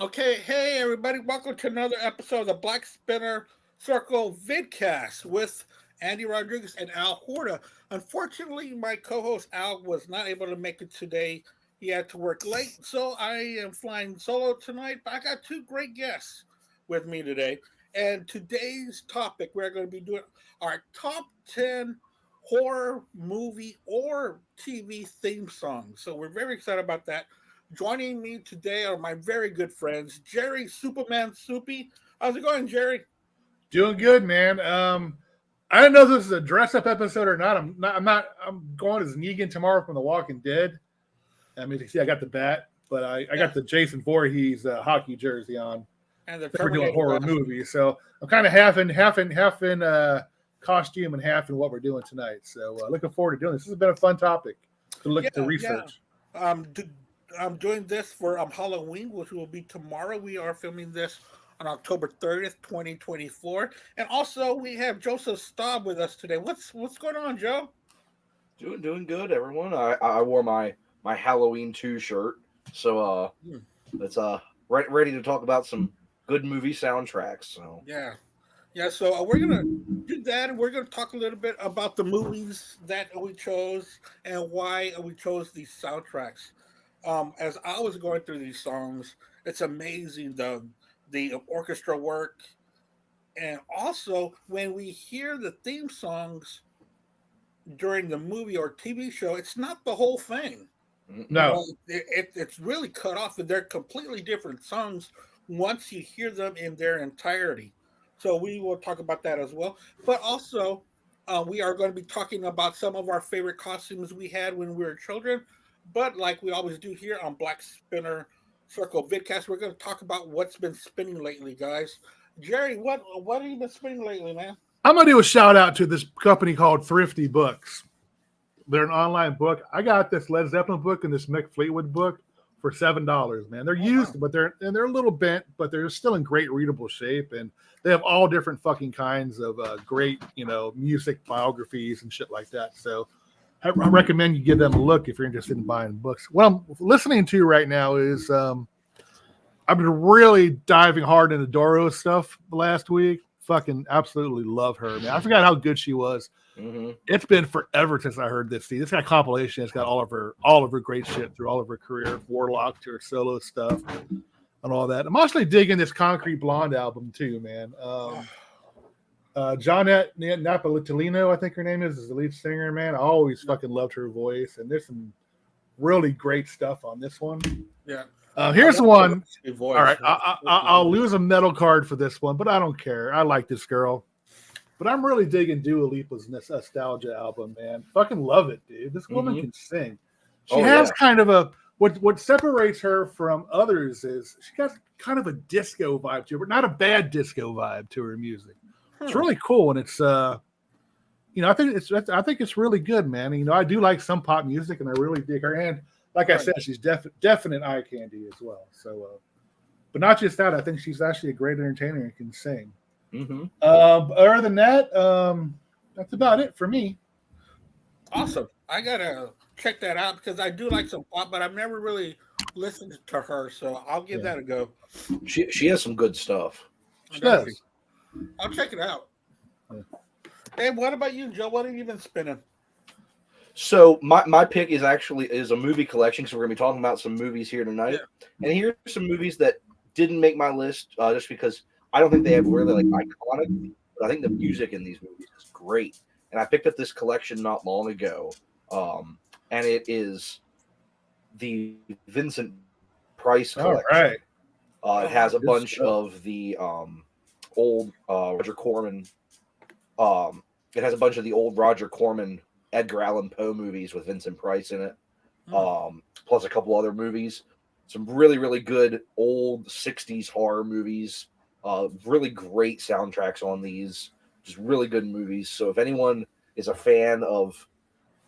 Okay, hey everybody, welcome to another episode of the Black Spinner Circle vidcast with Andy Rodriguez and Al Horta. Unfortunately, my co-host Al was not able to make it today. He had to work late, so I am flying solo tonight, but I got two great guests with me today. And today's topic, we're going to be doing our top 10 horror movie or TV theme songs. So we're very excited about that. Joining me today are my very good friends, Jerry Superman Soupy. How's it going, Jerry? Doing good, man. I don't know if this is a dress up episode or not. I'm going as Negan tomorrow from The Walking Dead. I mean, you see, I got the bat, but I Yeah, got the Jason Voorhees hockey jersey on. and the We're doing Terminator horror last. movies, so I'm kind of half in costume and half in what we're doing tonight. So looking forward to doing this. This has been a fun topic to Yeah, look to yeah. research. Um, d- I'm doing this for Halloween, which will be tomorrow. We are filming this on October 30th, 2024, and also we have Joseph Staub with us today. What's going on, Joe? Doing good, everyone. I wore my Halloween 2 shirt, so Hmm. it's ready to talk about some good movie soundtracks. So Yeah, yeah. So we're gonna do that, and we're gonna talk a little bit about the movies that we chose and why we chose these soundtracks. As I was going through these songs, it's amazing the orchestra work, and also when we hear the theme songs during the movie or TV show, it's not the whole thing. You mm-mm. No, know, it's really cut off, and they're completely different songs once you hear them in their entirety. So we will talk about that as well. But also, we are going to be talking about some of our favorite costumes we had when we were children. But like we always do here on Black Spinner Circle Vidcast, we're going to talk about what's been spinning lately, guys. Jerry, what have you been spinning lately, man? I'm gonna do a shout out to this company called Thrifty Books. They're an online book. I got this Led Zeppelin book and this Mick Fleetwood book for $7. Man, they're Oh wow, used, but they're a little bent, but they're still in great readable shape, and they have all different fucking kinds of great, music biographies and shit like that. So I recommend you give them a look if you're interested in buying books. What I'm listening to right now is I've been really diving hard into Doro stuff the last week. Fucking absolutely love her, man. I forgot how good she was. Mm-hmm. It's been forever since I heard this. See, this got a compilation. It's got all of her great shit through all of her career, Warlock to her solo stuff and all that. I'm actually digging this Concrete Blonde album too, man. Johnette Napolitano, I think her name is the lead singer. Man, I always fucking loved her voice, and there's some really great stuff on this one. yeah. I Here's the love her one. raspy All voice. right, I'll lose a medal card for this one, but I don't care. I like this girl. But I'm really digging Dua Lipa's Nostalgia album, man. Fucking love it, dude. This woman Mm-hmm. can sing. She Oh has yeah. kind of a what separates her from others is she got kind of a disco vibe to her, but not a bad disco vibe to her music. It's Hmm. really cool, and it's I think it's really good, man. And, I do like some pop music, and I really dig her. And like I Right. said, she's definite eye candy as well. So, but not just that, I think she's actually a great entertainer and can sing. Mm-hmm. Other than that, that's about it for me. Awesome. I gotta check that out because I do like some pop, but I've never really listened to her, so I'll give Yeah, that a go. She has some good stuff. she Does she? does. I'll check it out. Yeah. Hey, what about you, Joe? What have you been spinning? So my pick is a movie collection. So we're gonna be talking about some movies here Yeah. tonight, and here's some movies that didn't make my list just because I don't think they have really like iconic. But I think the music in these movies is great, and I picked up this collection not long ago, and it is the Vincent Price All collection. right. It Oh, has a Good bunch stuff. of the old Roger Corman. Um, it has a bunch of the old Roger Corman, Edgar Allan Poe movies with Vincent Price in it, hmm. plus a couple other movies. Some really, really good old 60s horror movies. Really great soundtracks on these. Just really good movies. So if anyone is a fan of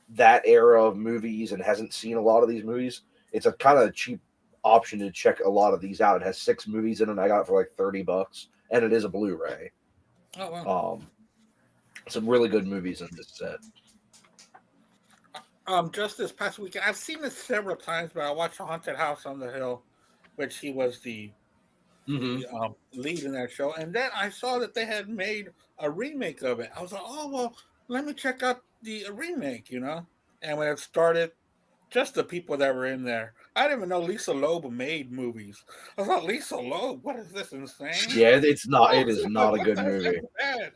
that era of movies and hasn't seen a lot of these movies, it's a kind of cheap option to check a lot of these out. It has 6 movies in it. And I got it for like $30, and it is a Blu-ray. Oh wow. Um, some really good movies in this set. Just this past weekend, I've seen this several times, but I watched Haunted House on the Hill, which he was the Mhm. the lead in that show. And then I saw that they had made a remake of it. I was like, oh well, let me check out the remake, you know. And when it started, just the people that were in there. I didn't even know Lisa Loeb made movies. I thought Lisa Loeb, what is this insane? Yeah, it's not. Oh, It is what not a good the heck movie. is that?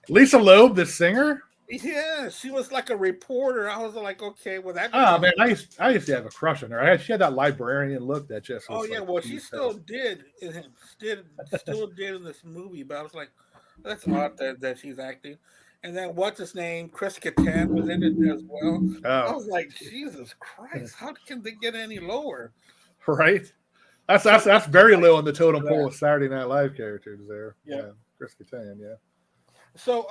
Lisa Loeb, the singer. Yeah, she was like a reporter. I was like, okay, well that Oh becomes. man, I used to have a crush on her. She had that librarian look that just Oh was yeah, like well she cute as still hell. did, still did in this movie. But I was like, that's odd that she's acting. And then what's his name? Chris Kattan was in it as well. I Oh, was like, Jesus Christ, how can they get any lower? right. That's So that's that's very like low on the totem pole that. of Saturday Night Live characters there. Yeah. Yeah, Chris Kattan. Yeah. So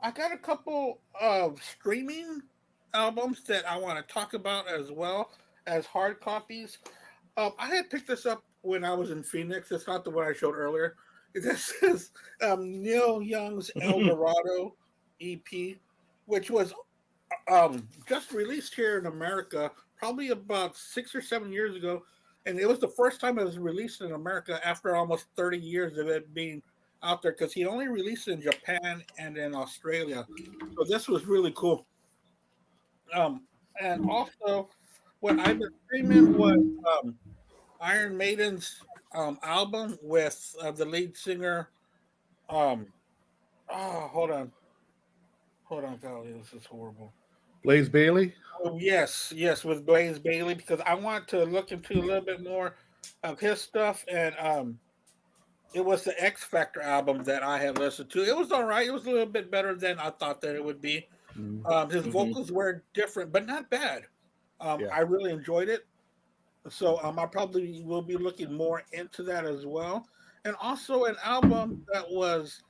I got a couple of streaming albums that I want to talk about as well as hard copies. I had picked this up when I was in Phoenix. It's not the one I showed earlier. This is Neil Young's El Dorado EP, which was just released here in America probably about 6 or 7 years ago. And it was the first time it was released in America after almost 30 years of it being out there because he only released it in Japan and in Australia. So this was really cool. Um, and also, what I've been streaming was um, Iron Maiden's album with the lead singer. Um, oh, hold on, golly, this is horrible. Blaze Bailey. Oh, yes, yes, with Blaze Bailey because I want to look into a little bit more of his stuff, and it was the X Factor album that I had listened to. It was all right. It was a little bit better than I thought that it would be. Mm, His Mhm. vocals were different, but not bad. yeah. I really enjoyed it. So I probably will be looking more into that as well. And also an album that was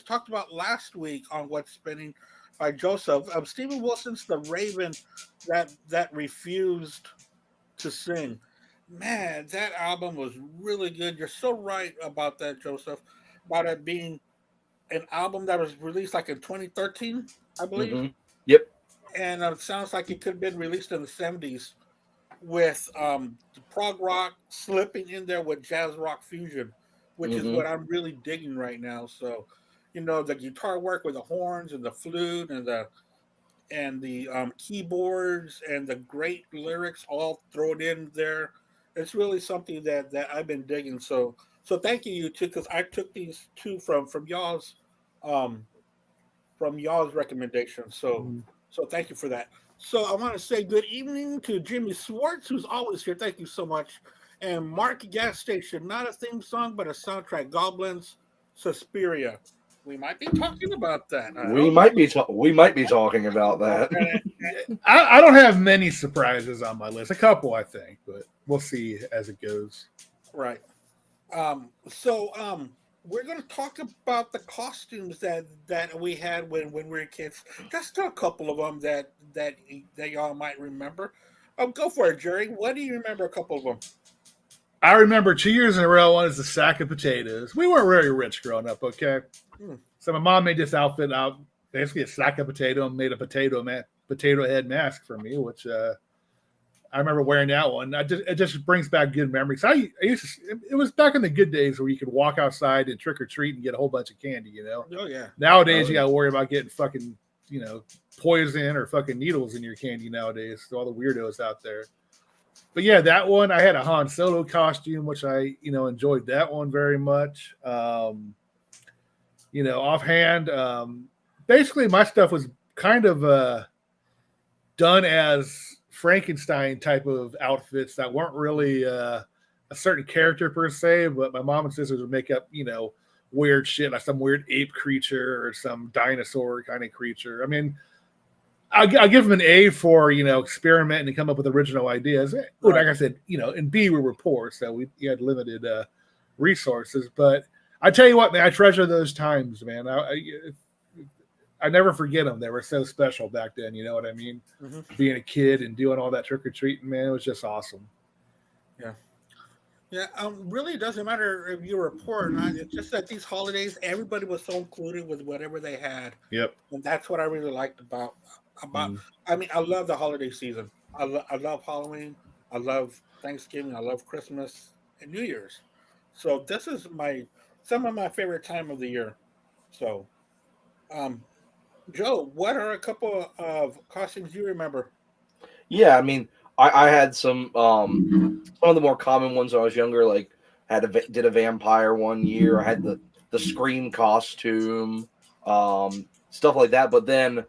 talked about last week on What's Spinning by Joseph. Stephen Wilson's The Raven that refused to sing. Man, that album was really good. You're so right about that, Joseph. About it being an album that was released like in 2013, I believe, Mhm. Yep. and it sounds like it could have been released in the 70s with the prog rock slipping in there with jazz rock fusion, which is Mhm. what I'm really digging right now. So, you know, the guitar work with the horns and the flute and the keyboards and the great lyrics all thrown in there. It's really something that I've been digging. So thank you two because I took these two um, from y'all's recommendations. Mm. So thank you for that. So I want to say good evening to Jimmy Swartz, who's always here. Thank you so much. And Mark Gas Station, not a theme song, but a soundtrack. Goblins, Suspiria. We might be talking about that. I We don't might be we might be talking about know. that. I don't have many surprises on my list. A couple, I think, but we'll see as it goes. Right. So we're going to talk about the costumes that we had when we were kids. Just a couple of them that y'all might remember. Go for it, Jerry. What do you remember? A couple of them. I remember 2 years in a row. One is a sack of potatoes. We weren't very rich growing up, okay? Hmm. So my mom made this outfit out, basically a sack of potato, and made a potato head mask for me, which I remember wearing that one. It just brings back good memories. I used to, it was back in the good days where you could walk outside and trick or treat and get a whole bunch of candy. You know, Oh yeah. nowadays Oh, you yeah. got to worry about getting fucking poison or fucking needles in your candy nowadays. So all the weirdos out there. But yeah, that one I had a Han Solo costume, which I enjoyed that one very much. Offhand, basically my stuff was kind of done as Frankenstein type of outfits that weren't really a certain character per se, but my mom and sisters would make up, weird shit like some weird ape creature or some dinosaur kind of creature. I mean, I give them an A for experimenting and come up with original ideas. Well, like I said, and B, we were poor, so we had limited resources. But I tell you what, man, I treasure those times, man. I never forget them. They were so special back then. You know what I mean? Mm-hmm. Being a kid and doing all that trick or treating, man, it was just awesome. Yeah. Yeah, really, it doesn't matter if you were poor or not. It's just that these holidays, everybody was so included with whatever they had, Yep. and that's what I really liked about. I mean, I love the holiday season. I love Halloween. I love Thanksgiving. I love Christmas and New Year's. So this is some of my favorite time of the year. So, um, Joe, what are a couple of costumes you remember? Yeah, I mean, I had some of the more common ones when I was younger. Like did a vampire one year. I had the Scream costume, stuff like that. But then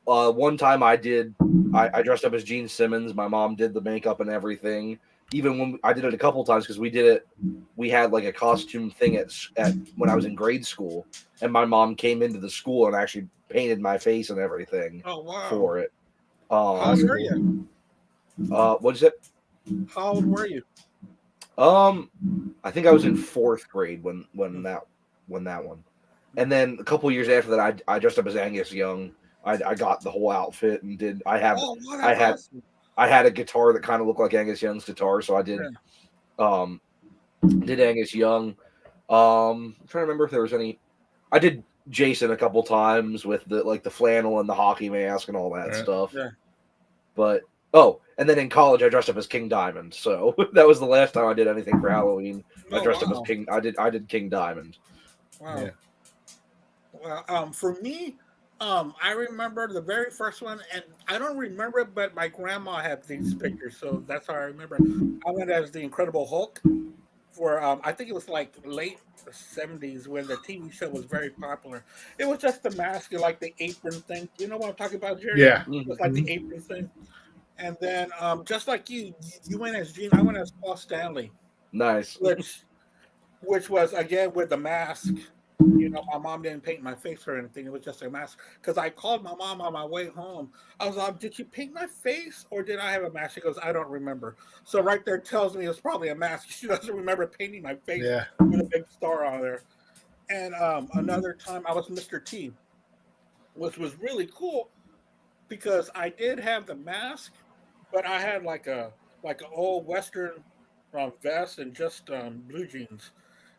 one time I dressed up as Gene Simmons. My mom did the makeup and everything. Even when I did it a couple times because we had like a costume thing at when I was in grade school, and my mom came into the school and actually painted my face and everything Oh wow! for it. How old That's were cool. you? What'd you say? How old were you? I think I was in fourth grade when that one, and then a couple years after that, I dressed up as Angus Young. I got the whole outfit and did. Oh, wow, I that's had awesome. I had a guitar that kind of looked like Angus Young's guitar, so I Yeah. um did Angus Young. I'm trying to remember if there was any. I did Jason a couple times with the flannel and the hockey mask and all that Yeah. stuff. Yeah. But oh, and then in college I dressed up as King Diamond. So that was the last time I did anything for Halloween. I Oh, dressed up as wow. King. I did King Diamond. Yeah. Wow. Well, for me, I remember the very first one, and I don't remember it, but my grandma had these pictures, so that's how I remember. I went as the Incredible Hulk for, I think it was like late '70s when the TV show was very popular. It was just the mask, and like the apron thing. You know what I'm talking about, Jerry? Yeah. It was Mhm. like the Mhm. apron thing. And then, just like you went as Gene, I went as Paul Stanley, Nice. which which was again with the mask. You know, my mom didn't paint my face or anything. It was just a mask. Because I called my mom on my way home. I was like, "Did you paint my face or did I have a mask?" She goes, "I don't remember." So right there tells me it's probably a mask. She doesn't remember painting my face Yeah. with a big star on there. And another time I was Mr. T, which was really cool because I did have the mask, but I had like an old Western vest and just blue jeans.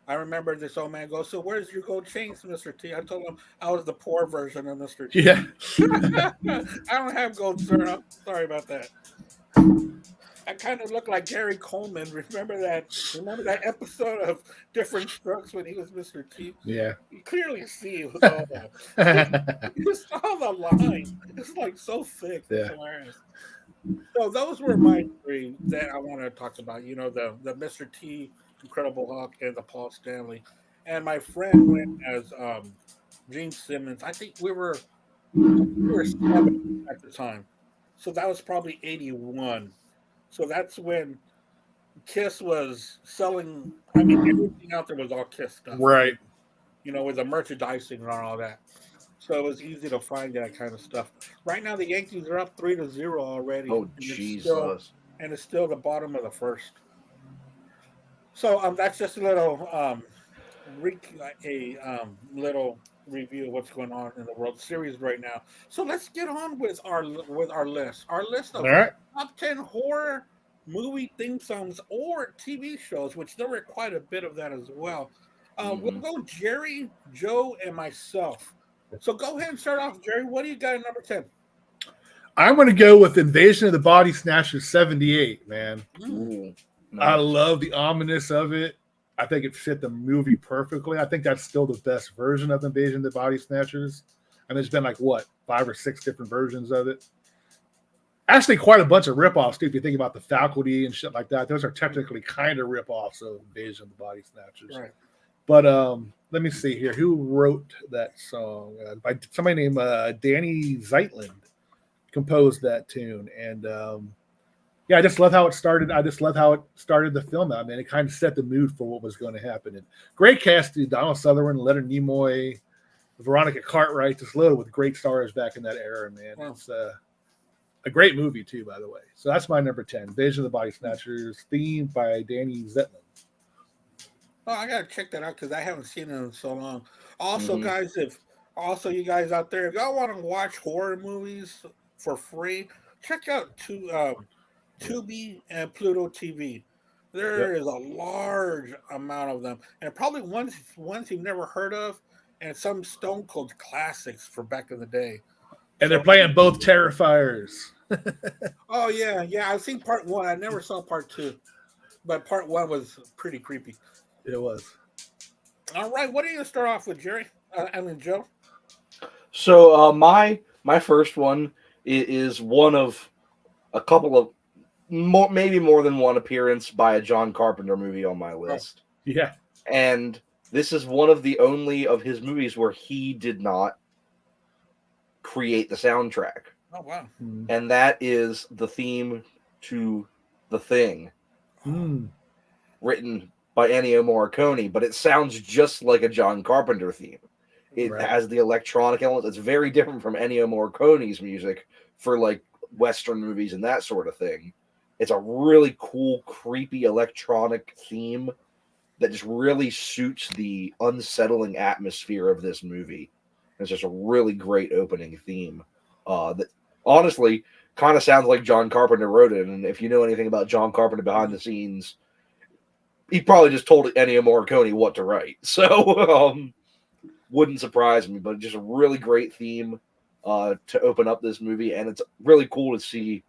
I remember this old man goes, "So where's your gold chains, Mr. T?" I told him I was the poor version of Mr. T. Yeah. I don't have gold, sir. I'm sorry about that. I kind of look like Gary Coleman. Remember that? Remember that episode of Different Strokes when he was Mr. T? Yeah. You clearly see with all the you saw the line. It's like so thick. It's Yeah. hilarious. So those were my three that I want to talk about. You know, the Mr. T, Incredible Hulk, and the Paul Stanley. And my friend went as Gene Simmons. I think we were 7 at the time, so that was probably '81. So that's when Kiss was selling. I mean, everything out there was all Kiss stuff. Right. You know, with the merchandising and all that. So it was easy to find that kind of stuff. Right now, the Yankees are up 3-0 already, Oh and Jesus. it's still the bottom of the first. So that's just a little little review of what's going on in the World Series right now. So let's get on with our list. Our list All of right. top 10 horror movie theme songs or TV shows, which there were quite a bit of that as well. We'll Mhm. go Jerry, Joe, and myself. So go ahead and start off, Jerry. What do you got at number 10? I'm going to go with Invasion of the Body Snatchers 78, man. Ooh, I nice. love the ominous of it. I think it fit the movie perfectly. I think that's still the best version of Invasion of the Body Snatchers. I mean, there's been like, what, 5 or 6 different versions of it? Actually, quite a bunch of ripoffs, too, if you think about the faculty and shit like that. Those are technically kind of ripoffs of Invasion of the Body Snatchers. Right. But let me see here. Who wrote that song? By somebody named Danny Zeitlin composed that tune. And yeah, I just love how it started. I just love how it started the film out, man. It kind of set the mood for what was going to happen. And great casting: Donald Sutherland, Leonard Nimoy, Veronica Cartwright, just loaded with great stars back in that era, man. Wow. It's a great movie too, by the way. So that's my number 10, Invasion of the Body Snatchers, themed by Danny Zeitlin. Oh, I gotta check that out because I haven't seen it in so long. Also, Mhm. guys, if also you guys out there, if y'all want to watch horror movies for free, check out Tubi and Pluto TV. There Yep. is a large amount of them, and probably ones you've never heard of, and some Stone Cold classics for back in the day. And they're So, playing both Terrifiers. oh yeah, I've seen part one. I never saw part two, but part one was pretty creepy. It was. All right, what are you gonna start off with, Jerry? Joe. So my first one is one of a couple of maybe more than one appearance by a John Carpenter movie on my list. Yeah. And this is one of the only of his movies where he did not create the soundtrack. Oh wow! And that is the theme to The Thing, written by Ennio Morricone, but it sounds just like a John Carpenter theme. It has the electronic elements. It's very different from Ennio Morricone's music for like Western movies and that sort of thing. It's a really cool, creepy electronic theme that just really suits the unsettling atmosphere of this movie. It's just a really great opening theme that honestly kind of sounds like John Carpenter wrote it. And if you know anything about John Carpenter behind the scenes, he probably just told Ennio Morricone what to write. So wouldn't surprise me, but just a really great theme to open up this movie. And it's really cool to see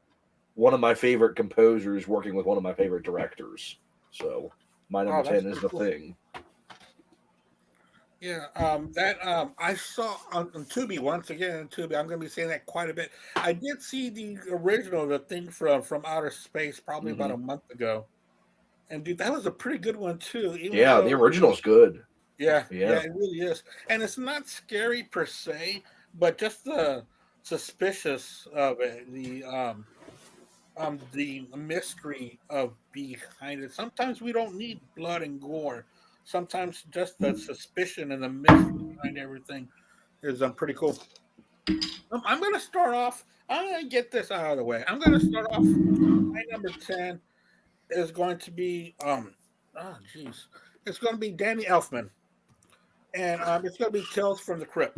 one of my favorite composers working with one of my favorite directors. So my number 10 is The Thing. Yeah, I saw on Tubi once again. Tubi, I'm going to be saying that quite a bit. I did see the original, The Thing from Outer Space, probably about a month ago, and dude, that was a pretty good one too. The original's good. Yeah, it really is, and it's not scary per se, but just the suspicious of it, the mystery of behind it. Sometimes we don't need blood and gore. Sometimes just the suspicion and the mystery behind everything is pretty cool. I'm going to start off. I'm going to get this out of the way. I'm going to start off. My number 10 is going to be it's going to be Danny Elfman, and it's going to be Tales from the Crypt.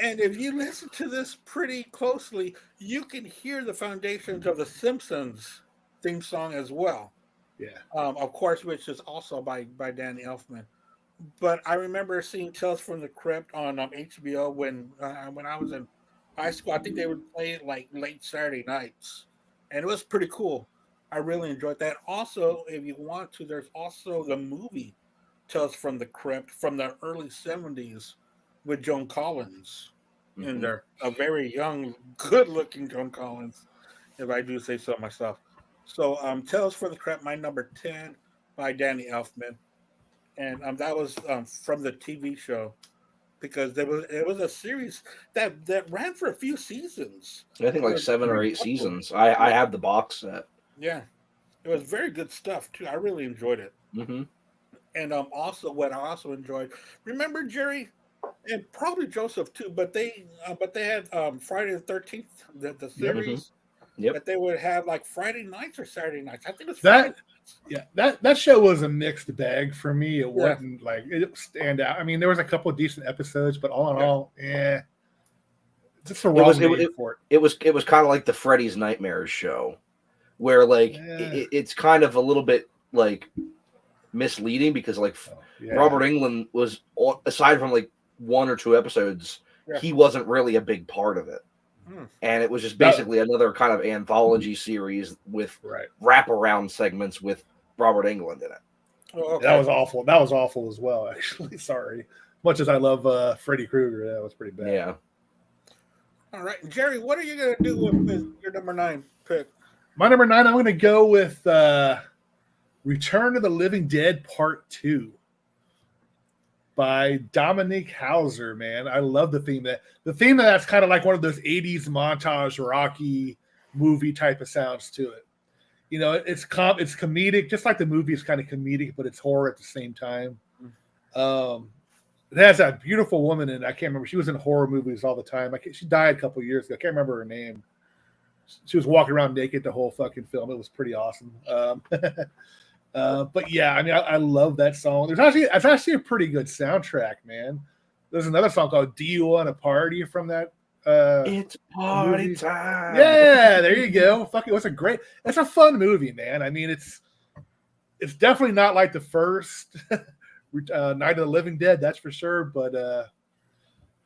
And if you listen to this pretty closely, you can hear the foundations of the Simpsons theme song as well. Yeah. Of course, which is also by Danny Elfman. But I remember seeing Tales from the Crypt on HBO when I was in high school. I think they would play it like late Saturday nights, and it was pretty cool. I really enjoyed that. Also, if you want to, there's also the movie Tales from the Crypt from the early 70s with Joan Collins in there. A very young, good-looking Joan Collins, if I do say so myself. So, Tales from the Crypt, my number 10 by Danny Elfman. And that was from the TV show, because it was a series that ran for a few seasons. I think like 7 or 8 seasons. I have the box set. Yeah. It was very good stuff, too. I really enjoyed it. Mm-hmm. And also, what I also enjoyed, remember, Jerry, and probably Joseph too, but they had Friday the 13th, the series. Yep. That they would have like Friday nights or Saturday nights. I think it's that. Yeah, that show was a mixed bag for me. It wasn't like it didn't stand out. I mean, there was a couple of decent episodes, but all in all, just a wrong name for it. It was kind of like the Freddy's Nightmares show, where like it's kind of a little bit like misleading, because like Robert Englund was, aside from like 1 or 2 episodes, he wasn't really a big part of it. And it was just basically another kind of anthology series with wraparound segments with Robert Englund in it. Oh, okay. That was awful. That was awful as well, actually. Sorry. Much as I love Freddy Krueger, that was pretty bad. Yeah. All right. Jerry, what are you going to do with your number 9 pick? My number 9, I'm going to go with Return of the Living Dead Part 2. By Dominique Hauser, man. I love the theme. That's kind of like one of those 80s montage Rocky movie type of sounds to it. You know, it's comedic, just like the movie is kind of comedic, but it's horror at the same time. It has that beautiful woman in it. I can't remember. She was in horror movies all the time. She died a couple of years ago. I can't remember her name. She was walking around naked the whole fucking film. It was pretty awesome. But yeah, I mean, I love that song. It's actually a pretty good soundtrack, man. There's another song called "Do You Want a Party" from that. It's party movie. Time. Yeah, there you go. Fuck it, it's a fun movie, man. I mean, it's definitely not like the first Night of the Living Dead, that's for sure. But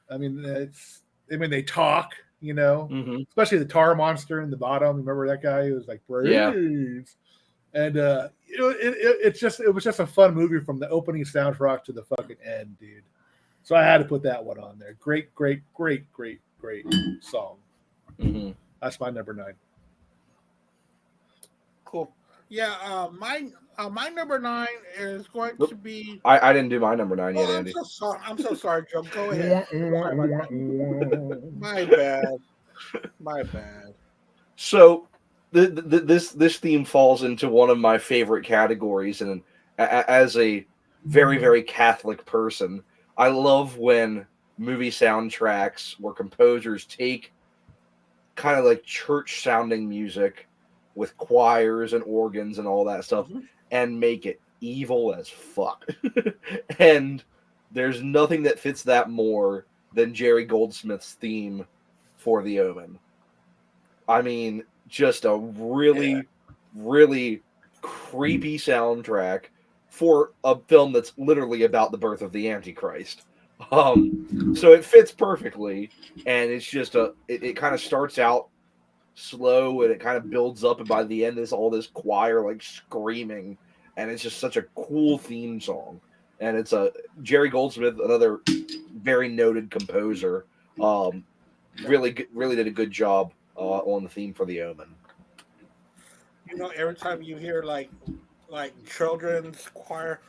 I mean, they talk, you know, especially the tar monster in the bottom. Remember that guy who was like, "Brains." And it was just a fun movie from the opening soundtrack to the fucking end, dude. So I had to put that one on there. Great song. Mm-hmm. That's my number 9. Cool. Yeah, my number 9 is going to be. I didn't do my number 9 yet, Oh, Andy. I'm so sorry, Joe. Go ahead. My bad. My bad. So this theme falls into one of my favorite categories, and as a very, very Catholic person, I love when movie soundtracks where composers take kind of like church sounding music with choirs and organs and all that stuff and make it evil as fuck. And there's nothing that fits that more than Jerry Goldsmith's theme for The Omen. I mean, just a really, really creepy soundtrack for a film that's literally about the birth of the Antichrist. So it fits perfectly, and it's just it kind of starts out slow and it kind of builds up, and by the end there's all this choir like screaming, and it's just such a cool theme song. And it's Jerry Goldsmith, another very noted composer, really did a good job on the theme for The Omen. You know, every time you hear like children's choir,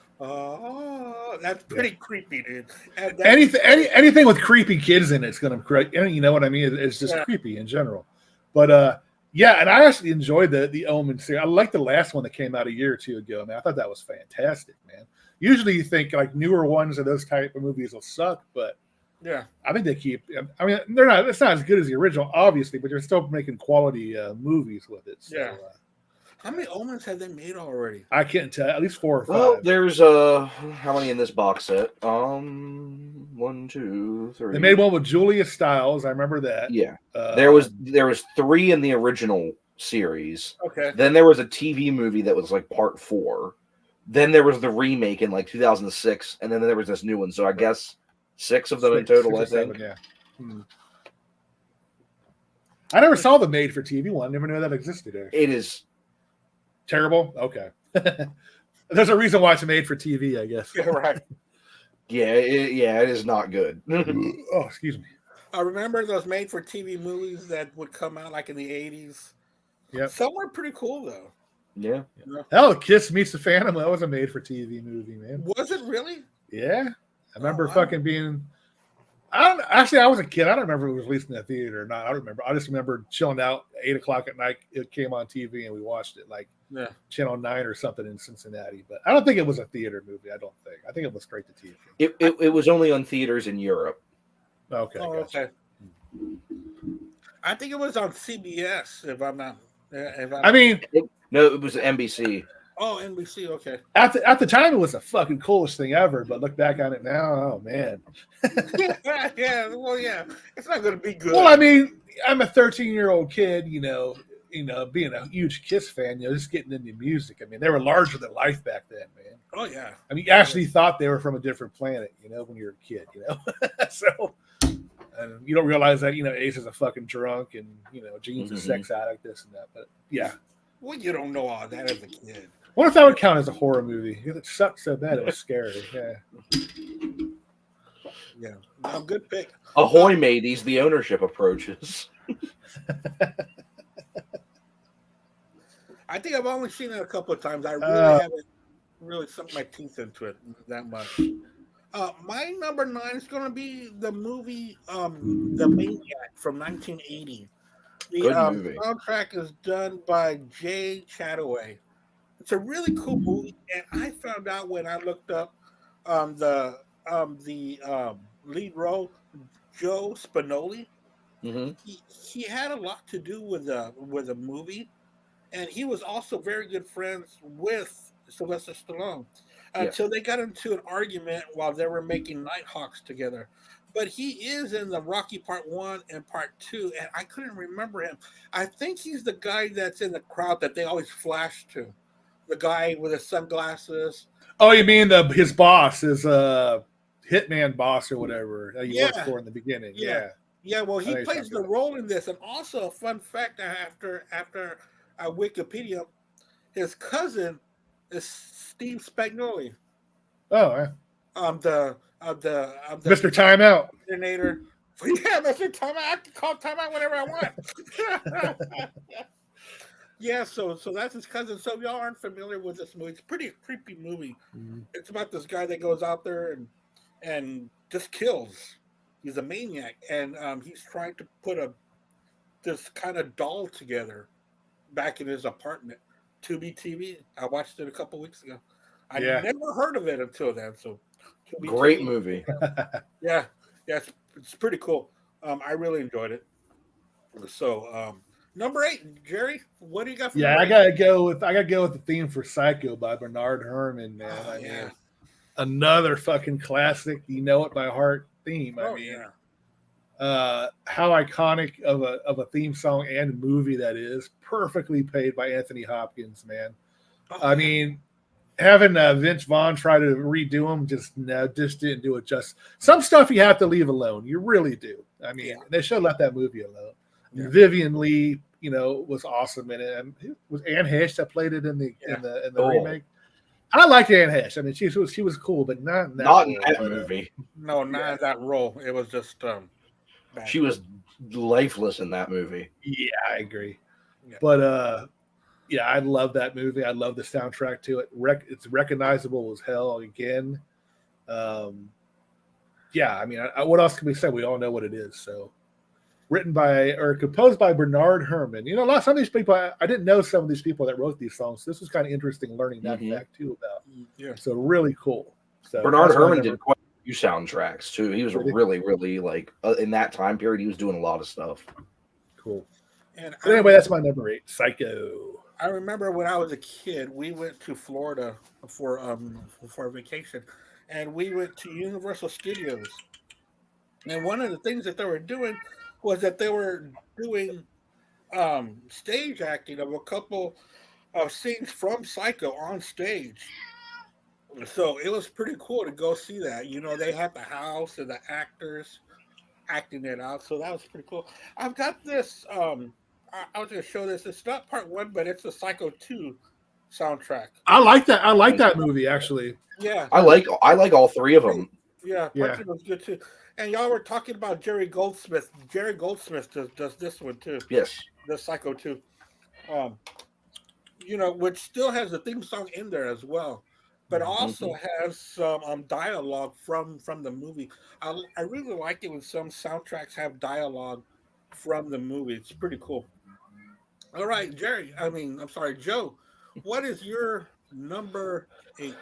that's pretty creepy, dude. And Anything with creepy kids in it's gonna create. You know what I mean? It's just creepy in general. But yeah, and I actually enjoyed the Omen series. I liked the last one that came out a year or two ago. Man, I thought that was fantastic, man. Usually, you think like newer ones of those type of movies will suck, but yeah, I think they keep. I mean, they're not. It's not as good as the original, obviously, but they're still making quality movies with it. So, yeah. How many Omens have they made already? I can't tell. At least 4 or 5. Well, there's how many in this box set? 1, 2, 3. They made one with Julia Stiles. I remember that. Yeah, there was 3 in the original series. Okay. Then there was a TV movie that was like part 4. Then there was the remake in like 2006, and then there was this new one. So I guess 6 of them in total. I think. 7, yeah. I never saw the made-for-TV one. Never knew that existed. It is terrible. Okay. There's a reason why it's made for TV, I guess. Yeah, right. It is not good. Oh, excuse me. I remember those made-for-TV movies that would come out like in the 80s. Yeah. Some were pretty cool though. Yeah. Hell, Kiss Meets the Phantom. That was a made-for-TV movie, man. Was it really? Yeah. I remember fucking being. I was a kid. I don't remember if it was released in the theater or not. I don't remember. I just remember chilling out at 8 o'clock at night. It came on TV and we watched it like Channel 9 or something in Cincinnati. But I don't think it was a theater movie. I don't think. I think it was straight to TV. It was only on theaters in Europe. Okay. Oh, okay. I think it was on CBS. If I'm not. No, it was NBC. Oh, NBC. Okay. At the time, it was the fucking coolest thing ever. But look back on it now, oh man. Yeah. Well, yeah. It's not going to be good. Well, I mean, I'm a 13-year-old kid. You know, being a huge Kiss fan. Just getting into music. I mean, they were larger than life back then, man. Oh yeah. I mean, you actually thought they were from a different planet. When you're a kid. So. And you don't realize that, Ace is a fucking drunk and, Gene's a sex addict, this and that. But yeah. Well, you don't know all that as a kid. What if that would count as a horror movie? It sucked so bad it was scary. Yeah. Yeah. No, good pick. Ahoy, mateys, the ownership approaches. I think I've only seen it a couple of times. I really haven't really sunk my teeth into it that much. My number 9 is going to be the movie The Maniac from 1980. The movie. soundtrack is done by Jay Chataway. It's a really cool movie, and I found out when I looked up the lead role, Joe Spinelli. Mm-hmm. He had a lot to do with the movie, and he was also very good friends with Sylvester Stallone until they got into an argument while they were making Nighthawks together. But he is in the Rocky Part 1 and Part 2, and I couldn't remember him. I think he's the guy that's in the crowd that they always flash to. The guy with the sunglasses. Oh, you mean his boss, his hitman boss or whatever that he worked for in the beginning. Yeah. Yeah, well, he plays the role in this. And also, a fun fact after Wikipedia, his cousin is Steve Spagnuolo. Oh, yeah. The Mr. Timeout. coordinator. Yeah, Mr. Timeout. I can call timeout whenever I want. Yeah, so that's his cousin. So if y'all aren't familiar with this movie, it's a pretty creepy movie. Mhm. It's about this guy that goes out there and just kills. He's a maniac, and he's trying to put this kind of doll together back in his apartment. Tubi TV. I watched it a couple weeks ago. I Yeah. never heard of it until then. So Tubi Great TV. movie. Yeah, it's pretty cool. I really enjoyed it. So number 8, Jerry, what do you got for Yeah, number I 8? gotta go with the theme for Psycho by Bernard Herrmann, man. Oh, I yeah. mean, another fucking classic, you know it by heart theme. I Oh, mean, yeah. how iconic of a theme song and movie that is, perfectly played by Anthony Hopkins, man. Oh, I yeah. mean, having Vince Vaughn try to redo them just didn't do it justice. Some stuff you have to leave alone. You really do. I mean, Yeah. they should have left that movie alone. Yeah. Vivian Lee, was awesome in it. And it was Anne Heche that played it in the Oh. remake. I liked Anne Heche. I mean, she was cool, but not in that Not in role, that but, movie. No, not in that role. It was just bad. She was lifeless in that movie. yeah, I agree. Yeah. But yeah, I love that movie. I love the soundtrack to it. It's recognizable as hell again. Yeah, I mean, what else can we say? We all know what it is. So, written by or composed by Bernard Herrmann. Some of these people, I didn't know some of these people that wrote these songs. This was kind of interesting learning that Mhm. fact too about. Yeah. So really cool. So Bernard that's my Herrmann number- did quite a few soundtracks too. He was Did he? really, really like in that time period. He was doing a lot of stuff. cool. And But anyway, that's my number 8, Psycho. I remember when I was a kid, we went to Florida for a vacation, and we went to Universal Studios. And one of the things that they were doing was that they were doing stage acting of a couple of scenes from Psycho on stage. So it was pretty cool to go see that. They had the house and the actors acting it out. So that was pretty cool. I've got this. I was going to show this. It's not part 1, but it's a Psycho 2 soundtrack. I like that. I like that movie actually. Yeah. I like all three of them. Yeah, Yeah. part 2 was good too. And y'all were talking about Jerry Goldsmith. Jerry Goldsmith does this one too. Yes. The Psycho 2. Which still has the theme song in there as well, but also has some dialogue from the movie. I really like it when some soundtracks have dialogue from the movie. It's pretty cool. All right, Jerry. I'm sorry, Joe. What is your number 8?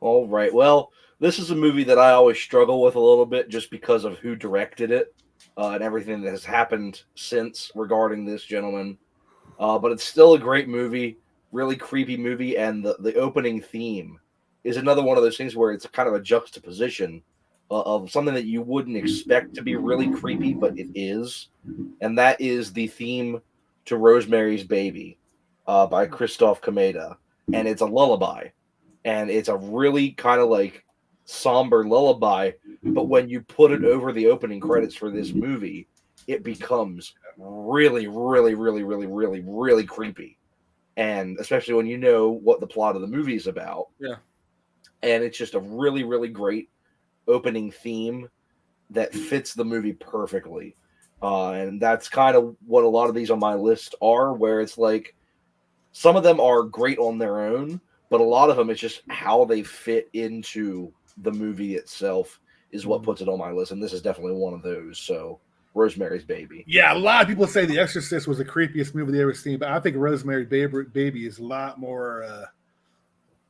All right. Well, this is a movie that I always struggle with a little bit just because of who directed it and everything that has happened since regarding this gentleman. But it's still a great movie, really creepy movie, and the opening theme is another one of those things where it's kind of a juxtaposition of something that you wouldn't expect to be really creepy, but it is, and that is the theme to Rosemary's Baby by Christoph Kameda, and it's a lullaby, and it's a really kind of like somber lullaby, but when you put it over the opening credits for this movie, it becomes really, really, really, really, really, really creepy. And especially when you know what the plot of the movie is about. Yeah. And it's just a really, really great opening theme that fits the movie perfectly. And that's kind of what a lot of these on my list are, where it's like some of them are great on their own, but a lot of them, it's just how they fit into the movie itself is what puts it on my list. And this is definitely one of those. So Rosemary's Baby. Yeah, a lot of people say The Exorcist was the creepiest movie they ever seen, but I think Rosemary Baby is a lot more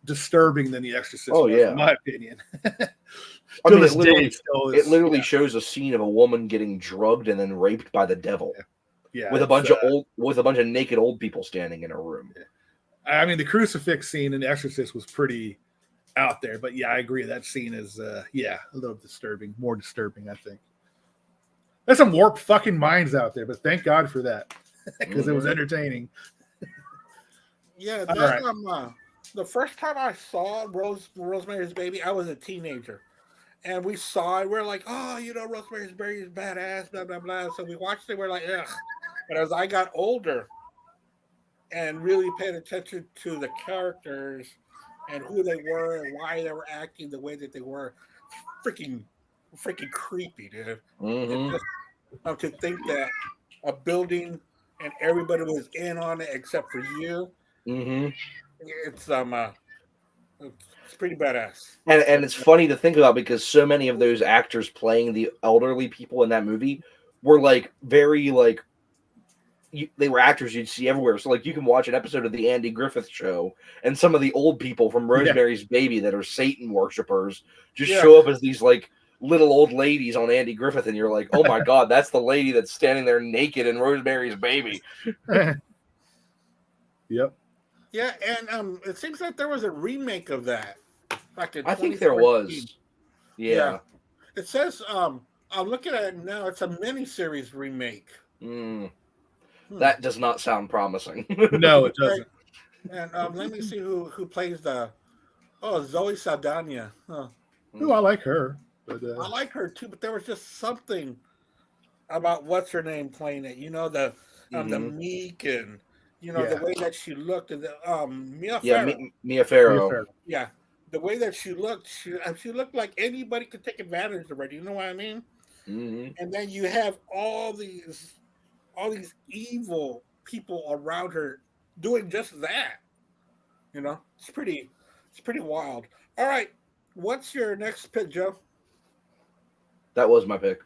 disturbing than The Exorcist. Oh, yeah. In my opinion. I mean, it literally yeah. shows a scene of a woman getting drugged and then raped by the devil. Yeah, with a bunch of naked old people standing in a room. I mean, the crucifix scene in The Exorcist was pretty out there, but yeah, I agree. That scene is a little disturbing, more disturbing, I think. There's some warped fucking minds out there, but thank God for that because it was entertaining. Yeah, All right. The first time I saw Rosemary's Baby, I was a teenager, and we saw it. We're like, oh, Rosemary's Baby is badass, blah blah blah. So we watched it. We're like, ugh. But as I got older, and really paid attention to the characters and who they were and why they were acting the way that they were. Freaking, freaking creepy, dude. It Hmm. just to think that a building and everybody was in on it except for you. Hmm. It's it's pretty badass. And it's funny to think about because so many of those actors playing the elderly people in that movie were like very like they were actors you'd see everywhere. So like you can watch an episode of the Andy Griffith Show, and some of the old people from Rosemary's Baby that are Satan worshippers just Yeah. show up as these like little old ladies on Andy Griffith, and you're like, oh my god, that's the lady that's standing there naked in Rosemary's Baby. Yep. Yeah, and it seems like there was a remake of that back in I think there 2014. was. Yeah. It says I'm looking at it now. It's a miniseries remake. Mm, Hmm. that does not sound promising. No, it doesn't. And let me see who plays the. Oh, Zoe Saldana. Huh. Ooh, I like her. But I like her too, but there was just something about what's her name playing it. You know the Mhm. meek and you know the way that she looked and the Mia Yeah, Farrow. Mia Farrow. Fair. Yeah, the way that she looked, she looked like anybody could take advantage of her. Do you know what I mean? Hmm. And then you have all these evil people around her doing just that. You know, it's pretty wild. All right, what's your next pick, Joe? That was my pick.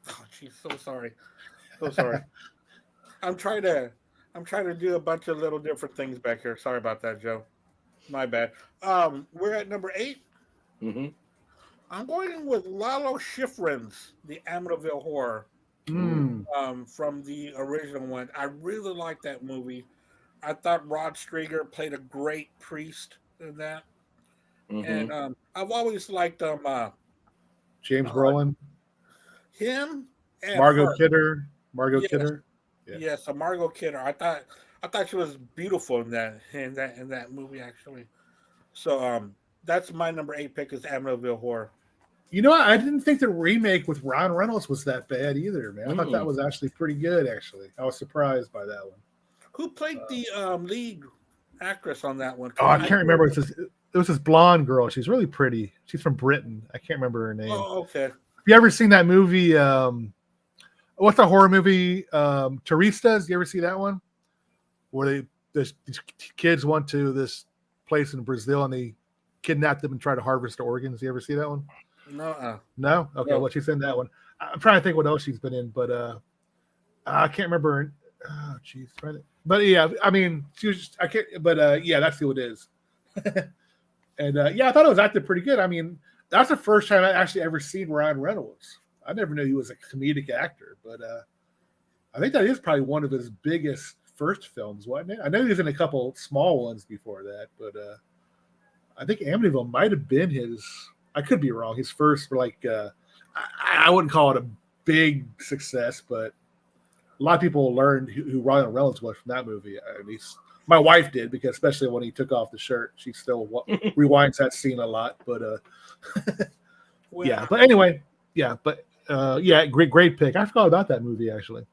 Oh, geez, so sorry, so sorry. I'm trying to do a bunch of little different things back here. Sorry about that, Joe. My bad. We're at number 8. Hmm. I'm going with Lalo Schifrin's The Amityville Horror Mm. from the original one. I really like that movie. I thought Rod Steiger played a great priest in that, Hmm. and I've always liked James Brolin, him and Margot her. Kidder, Margot Yes. Kidder. Yeah. Yes, a Margot Kidder. I thought she was beautiful in that movie actually. So that's my number 8 pick is Amityville Horror. You know, I didn't think the remake with Ryan Reynolds was that bad either, man. I thought that was actually pretty good. Actually, I was surprised by that one. Who played the lead actress on that one? Oh, I can't remember. It was this blonde girl. She's really pretty. She's from Britain. I can't remember her name. Oh, okay. Have you ever seen that movie? What's the horror movie? Terestas. You ever see that one? Where these kids went to this place in Brazil and they kidnapped them and tried to harvest the organs. You ever see that one? No. No? Okay, No. well, she's in that one. I'm trying to think what else she's been in, but I can't remember. Oh, jeez. But yeah, I mean, she was I can't, but yeah, that's who it is. And yeah, I thought it was acted pretty good. I mean, that's the first time I actually ever seen Ryan Reynolds. I never knew he was a comedic actor, but I think that is probably one of his biggest first films, wasn't it? I know he was in a couple small ones before that, but I think Amityville might have been his. I could be wrong. His first, like, I wouldn't call it a big success, but a lot of people learned who Ryan Reynolds was from that movie. At least my wife did, because especially when he took off the shirt, she still rewinds that scene a lot. But Well, yeah. But anyway, yeah. But yeah, great pick. I forgot about that movie actually.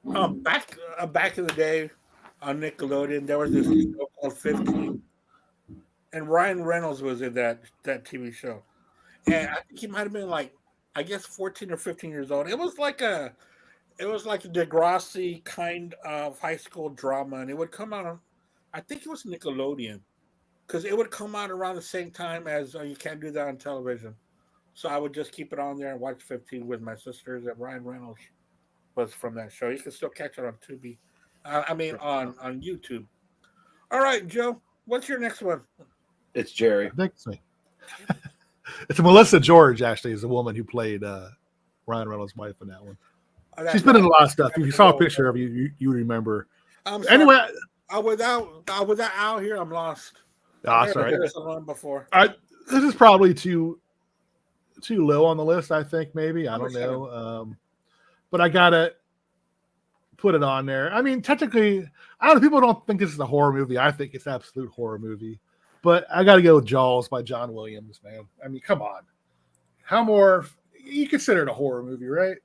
back in the day on Nickelodeon, there was this show called 15, and Ryan Reynolds was in that TV show, and I think he might have been like, I guess 14 or 15 years old. It was like a Degrassi kind of high school drama, and it would come out on, I think it was Nickelodeon, because it would come out around the same time as You Can't Do That on Television. So I would just keep it on there and watch 15 with my sisters. And Ryan Reynolds was from that show. You can still catch it on Tubi. On YouTube. All right, Joe. What's your next one? It's Jerry. I think so. It's Melissa George. Actually, is the woman who played Ryan Reynolds' wife in that one. She's been in a lot of stuff. If you saw a picture of you remember. I'm sorry. Anyway, without Al here, I'm lost. that's all right. Before. This is probably too low on the list. I think maybe I don't know, but I gotta put it on there. I mean, technically, I don't know. People don't think this is a horror movie. I think it's an absolute horror movie. But I got to go with Jaws by John Williams, man. I mean, come on. How more? You consider it a horror movie, right?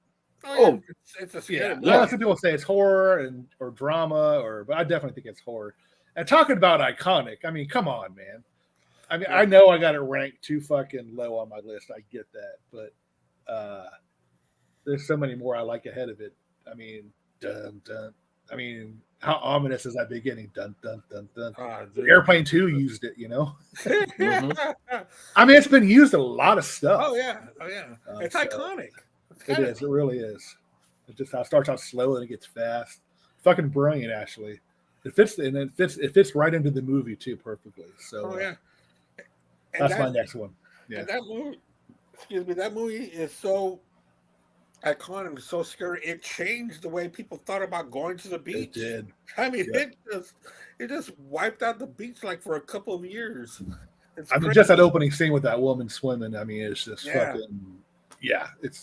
Oh, yeah. It's a scary Yeah, movie. I know some people say it's horror or drama, but I definitely think it's horror. And talking about iconic, I mean, come on, man. I mean, Yeah. I know I got it ranked too fucking low on my list. I get that, but there's so many more I like ahead of it. I mean, dun dun. I mean, how ominous is that beginning? Dun dun dun dun. Dude. Airplane 2 used it, you know. Mm-hmm. I mean, it's been used in a lot of stuff. Oh yeah. It's So iconic. It's it kinda- is. It really is. It just starts out slow and it gets fast. Fucking brilliant, actually. It fits and it fits right into the movie too perfectly. So Oh yeah. And that's my that- next one. Yeah. And that movie, excuse me, that movie is so iconic, so scary. It changed the way people thought about going to the It beach. did. I mean, Yeah. it just wiped out the beach like for a couple of years. It's I mean, crazy. just that opening scene with that woman swimming. I mean, it's just Yeah. fucking. Yeah, it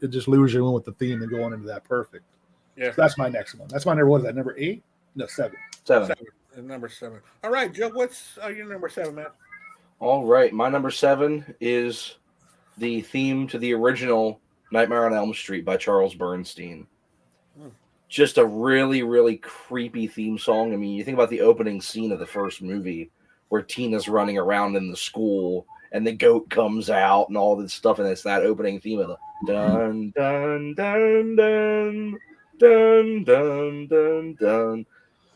just lures you in with the theme and going into that perfect. Yeah. So that's my next one. That's my number. What is that? Number 8? No, 7. 7. Number 7. All right, Joe, what's your number 7, man? All right, my number 7 is the theme to the original Nightmare on Elm Street by Charles Bernstein. Hmm. Just a really, really creepy theme song. I mean, you think about the opening scene of the first movie where Tina's running around in the school and the goat comes out and all this stuff, and it's that opening theme of the dun dun dun dun dun dun dun dun,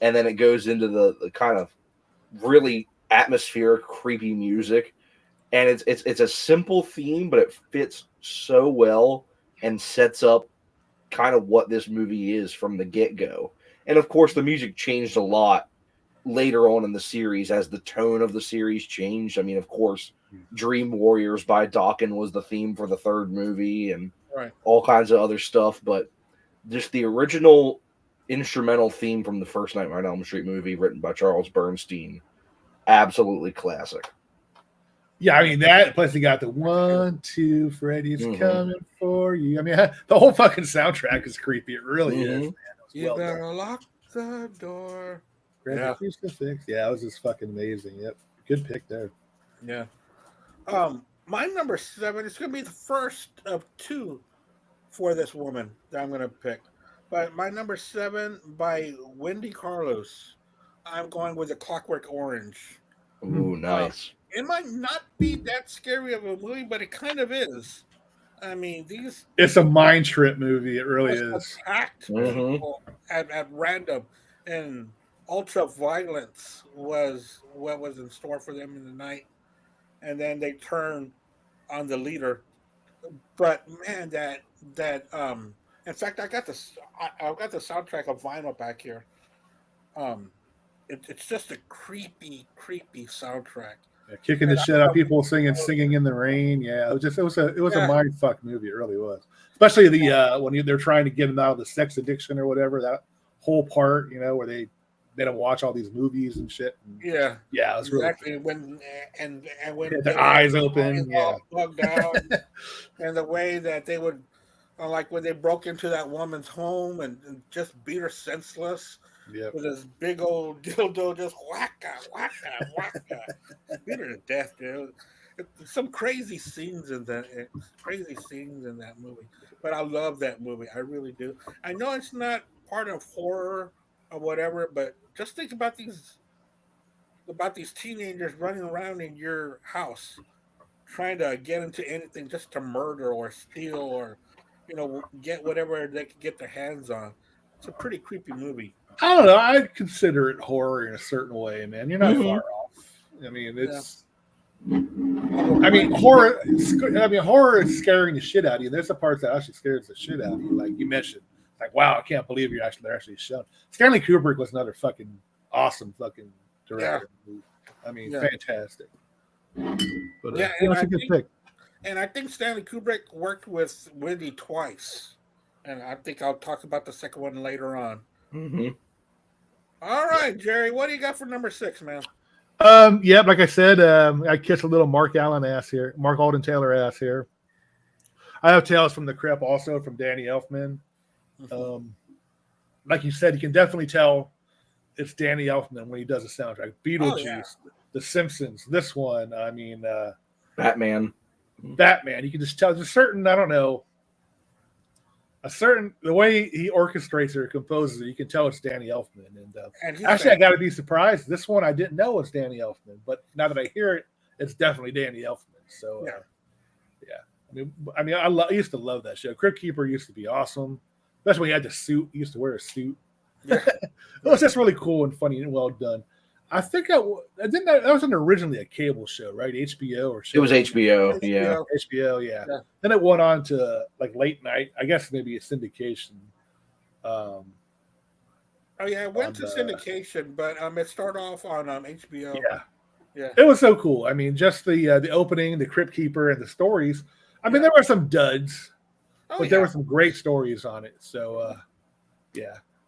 and then it goes into the kind of really atmospheric, creepy music, and it's a simple theme, but it fits so well and sets up kind of what this movie is from the get-go. And of course, the music changed a lot later on in the series as the tone of the series changed. I mean, of course, Dream Warriors by Dokken was the theme for the third movie, and Right. all kinds of other stuff, but just the original instrumental theme from the first Nightmare on Elm Street movie, written by Charles Bernstein, absolutely classic. Yeah, I mean that. Plus, you got the 1, 2, Freddy's Mhm. coming for you. I mean, the whole fucking soundtrack is creepy. It really is. Mhm. Man. It was You well better done. lock the door. Freddy Yeah. Crucifix. Yeah, it was just fucking amazing. Yep, good pick there. Yeah. My number 7 is going to be the first of 2 for this woman that I'm going to pick. But my number 7 by Wendy Carlos. I'm going with A Clockwork Orange. Ooh, nice. It might not be that scary of a movie, but it kind of is. I mean, these It's a mind trip movie. It really just is. attacked Mhm. people at random, and ultra violence was what was in store for them in the night. And then they turn on the leader. But man, in fact, I've got the soundtrack of vinyl back here. It's just a creepy soundtrack. Yeah, kicking the shit out of people, singing in the rain. Yeah, it was a Yeah. mind fuck movie. It really was. Especially when they're trying to get him out of the sex addiction or whatever. That whole part, where they made him watch all these movies and shit. And, Yeah, yeah, it was really exactly. When Yeah, their eyes open, yeah. bugged out, and the way that they would, like when they broke into that woman's home and just beat her senseless Yep. with this big old dildo, just whack, beat her to death, dude. Some crazy scenes in that, movie. But I love that movie. I really do. I know it's not part of horror or whatever, but just think about these teenagers running around in your house trying to get into anything just to murder or steal or get whatever they can get their hands on. It's a pretty creepy movie. I don't know. I'd consider it horror in a certain way, man. You're not Mhm. far off. I mean, it's. I mean, horror. Horror is scaring the shit out of you. There's the parts that actually scares the shit out of you, like you mentioned. Like, wow, I can't believe they're actually shown. Stanley Kubrick was another fucking awesome fucking director. I mean, Yeah. fantastic. But Yeah, it's and a I good think- pick. And I think Stanley Kubrick worked with Wendy twice. And I think I'll talk about the second one later on. Mhm. All right, Jerry, what do you got for number 6, man? Yeah, like I said, I kiss a little Mark Alden Taylor ass here. I have Tales from the Crypt also from Danny Elfman. Like you said, you can definitely tell it's Danny Elfman when he does a soundtrack. Beetlejuice, yeah. The Simpsons, this one. I mean, Batman. Batman. You can just tell there's certain, I don't know. the way he orchestrates or composes it, you can tell it's Danny Elfman. And he's Actually, I got to be surprised. This one I didn't know was Danny Elfman, but now that I hear it, it's definitely Danny Elfman. So I used to love that show. Crypt Keeper used to be awesome, especially when he had the suit. He used to wear a suit. Yeah. It was just really cool and funny and well done. I think that wasn't originally a cable show, right? HBO or It was HBO. Yeah. HBO, yeah. Then it went on to like late night. I guess maybe a syndication. Oh yeah, it went to syndication, but it started off on HBO. Yeah. It was so cool. I mean, just the opening, the Crypt Keeper, and the stories. I mean, there were some duds, but there were some great stories on it. So,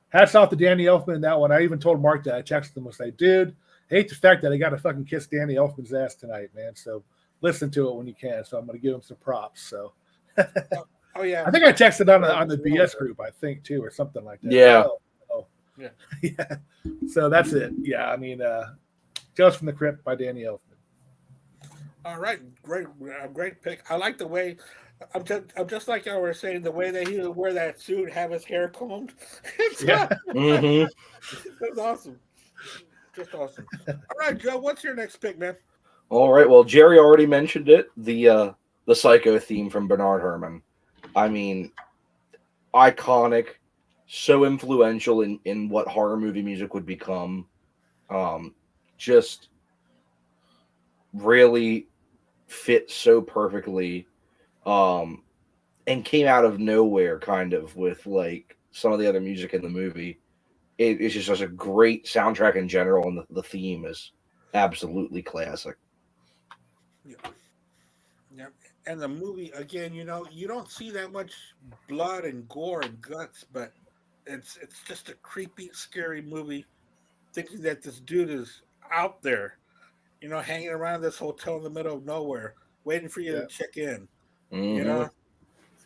hats off to Danny Elfman in that one. I even told Mark that. I texted him and said, dude, hate the fact that I got to fucking kiss Danny Elfman's ass tonight, man. So listen to it when you can. So I'm going to give him some props. So, oh yeah, I think I texted on the BS group, I think too, or something like that. Yeah. Yeah. So that's it. Yeah. I mean, Tales from the Crypt by Danny Elfman. All right, great pick. I like the way. I'm just like I was saying, the way that he would wear that suit, have his hair combed. That's awesome. Just awesome. All right, Joe, what's your next pick, man? All right. Well, Jerry already mentioned it. The Psycho theme from Bernard Herrmann. I mean, iconic, so influential in what horror movie music would become. Just really fit so perfectly. And came out of nowhere, kind of, with like some of the other music in the movie. It's just such a great soundtrack in general, and the theme is absolutely classic. Yeah. And the movie, again, you don't see that much blood and gore and guts, but it's just a creepy, scary movie. Thinking that this dude is out there, hanging around this hotel in the middle of nowhere, waiting for you to check in. Mm-hmm.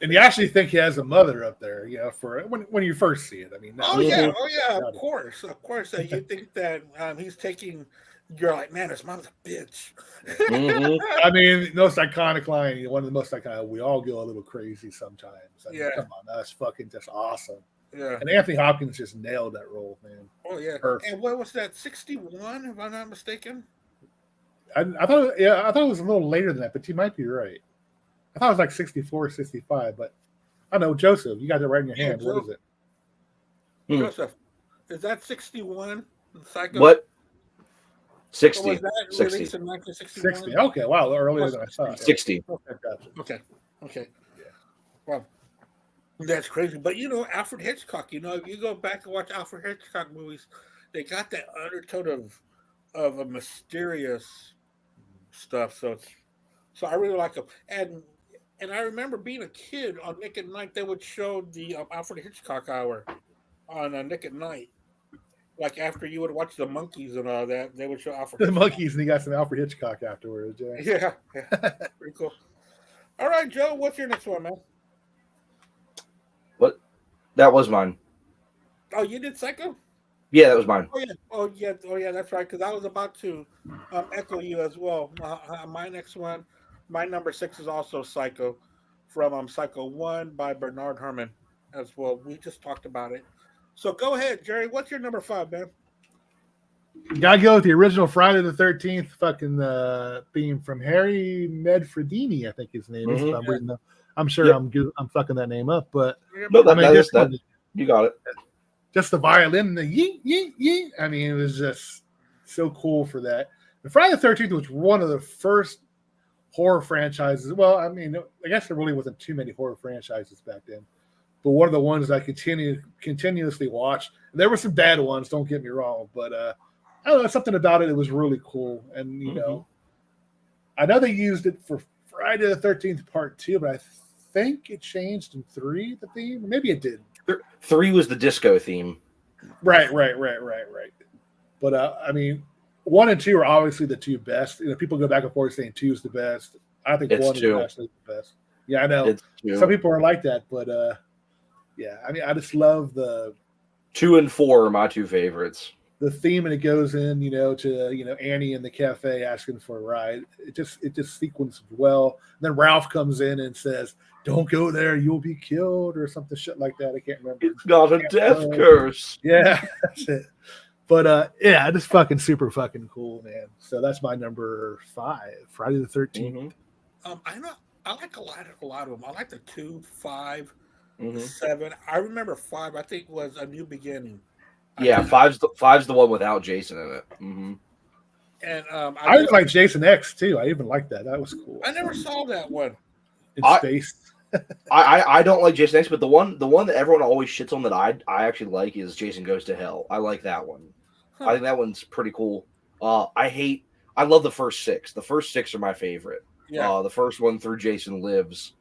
And you actually think he has a mother up there, for when you first see it. I mean, of course. You think that he's taking. You're like, man, his mom's a bitch. Mm-hmm. I mean, most iconic line, one of the most iconic. We all go a little crazy sometimes. I mean, come on, that's fucking just awesome. Yeah. And Anthony Hopkins just nailed that role, man. Oh yeah. Perfect. And what was that? 61, if I'm not mistaken. I thought it was a little later than that, but you might be right. I thought it was like 64, 65, but I don't know, Joseph, you got it right in your hand. What is it? Joseph, is that 61? Psycho? What? 60. Was that 60. released in 1961? 60. Okay, wow, earlier than I thought. 60. Okay, gotcha. Okay. Yeah. Well, that's crazy. But Alfred Hitchcock, if you go back and watch Alfred Hitchcock movies, they got that undertone of a mysterious stuff. So I really like them. And I remember being a kid on Nick at Night, they would show the Alfred Hitchcock hour on Nick at Night. Like after you would watch the Monkeys and all that, they would show Alfred. The Monkeys, and he got some Alfred Hitchcock afterwards. Yeah. Pretty cool. All right, Joe, what's your next one, man? What? That was mine. Oh, you did Psycho? Yeah, that was mine. Oh yeah. That's right. Because I was about to echo you as well. My next one, my number 6 is also Psycho, from Psycho 1 by Bernard Herrmann as well. We just talked about it. So go ahead, Jerry. What's your number 5, man? Gotta go with the original Friday the 13th fucking theme from Harry Medfredini, I think his name is. Mm-hmm. I'm sure I'm fucking that name up, but no, you got it. Just the violin, the yee yee yee. I mean, it was just so cool for that. The Friday the 13th was one of the first horror franchises. Well, I mean, I guess there really wasn't too many horror franchises back then, but one of the ones I continuously watched. There were some bad ones, don't get me wrong, but I don't know, something about it. It was really cool, and I know they used it for Friday the 13th Part 2, but I think it changed in 3 the theme. Maybe it did. 3 was the disco theme. Right. But I mean, 1 and 2 are obviously the 2 best. People go back and forth saying 2 is the best. I think it's 1 2. is actually the best. Yeah, I know. Some people are like that, but yeah, I mean, I just love the 2 and 4 are my 2 favorites. the theme, and it goes in, to Annie in the cafe asking for a ride. It just sequences well. And then Ralph comes in and says, "Don't go there, you'll be killed," or something shit like that. I can't remember. It's not a death curse. Yeah, that's it. But yeah, just fucking super fucking cool, man. So that's my number 5, Friday the 13th. I like a lot of them. I like the 2, 5, Mm-hmm. 7. I remember 5. I think was A New Beginning. Yeah, five's the one without Jason in it. Mm-hmm. And I even like Jason X too. I even like that. That was cool. I never saw that one. In space. I don't like Jason X, but the one that everyone always shits on that I actually like is Jason Goes to Hell. I like that one. I think that one's pretty cool. I love the first 6. The first 6 are my favorite. Yeah. The first one through Jason Lives.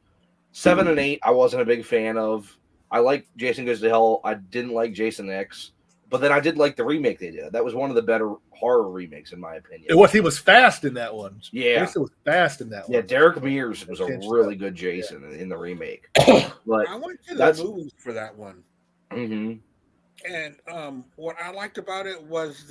7 and 8, I wasn't a big fan of. I like Jason Goes to Hell. I didn't like Jason X, but then I did like the remake they did. That was one of the better horror remakes, in my opinion. He was fast in that one. Yeah. Jason was fast in that one. Yeah, Derek Mears was a really good Jason in the remake. But I went to the movies for that one. Mm-hmm. And what I liked about it was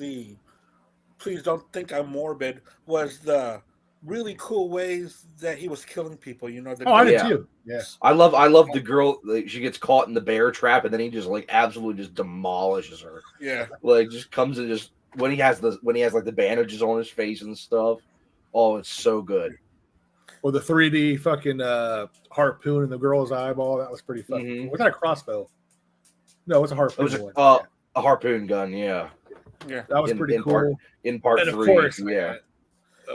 please don't think I'm morbid, was the really cool ways that he was killing people. I did too. Yeah. I love the girl. Like, she gets caught in the bear trap, and then he just absolutely just demolishes her. Yeah. Just comes and just when he has like the bandages on his face and stuff. Oh, it's so good. Or the 3D fucking harpoon in the girl's eyeball. That was pretty fucking cool. Was that a crossbow? No, it was a harpoon. It was a harpoon gun. Yeah. Yeah. That was pretty cool. In part 3. Of course, yeah.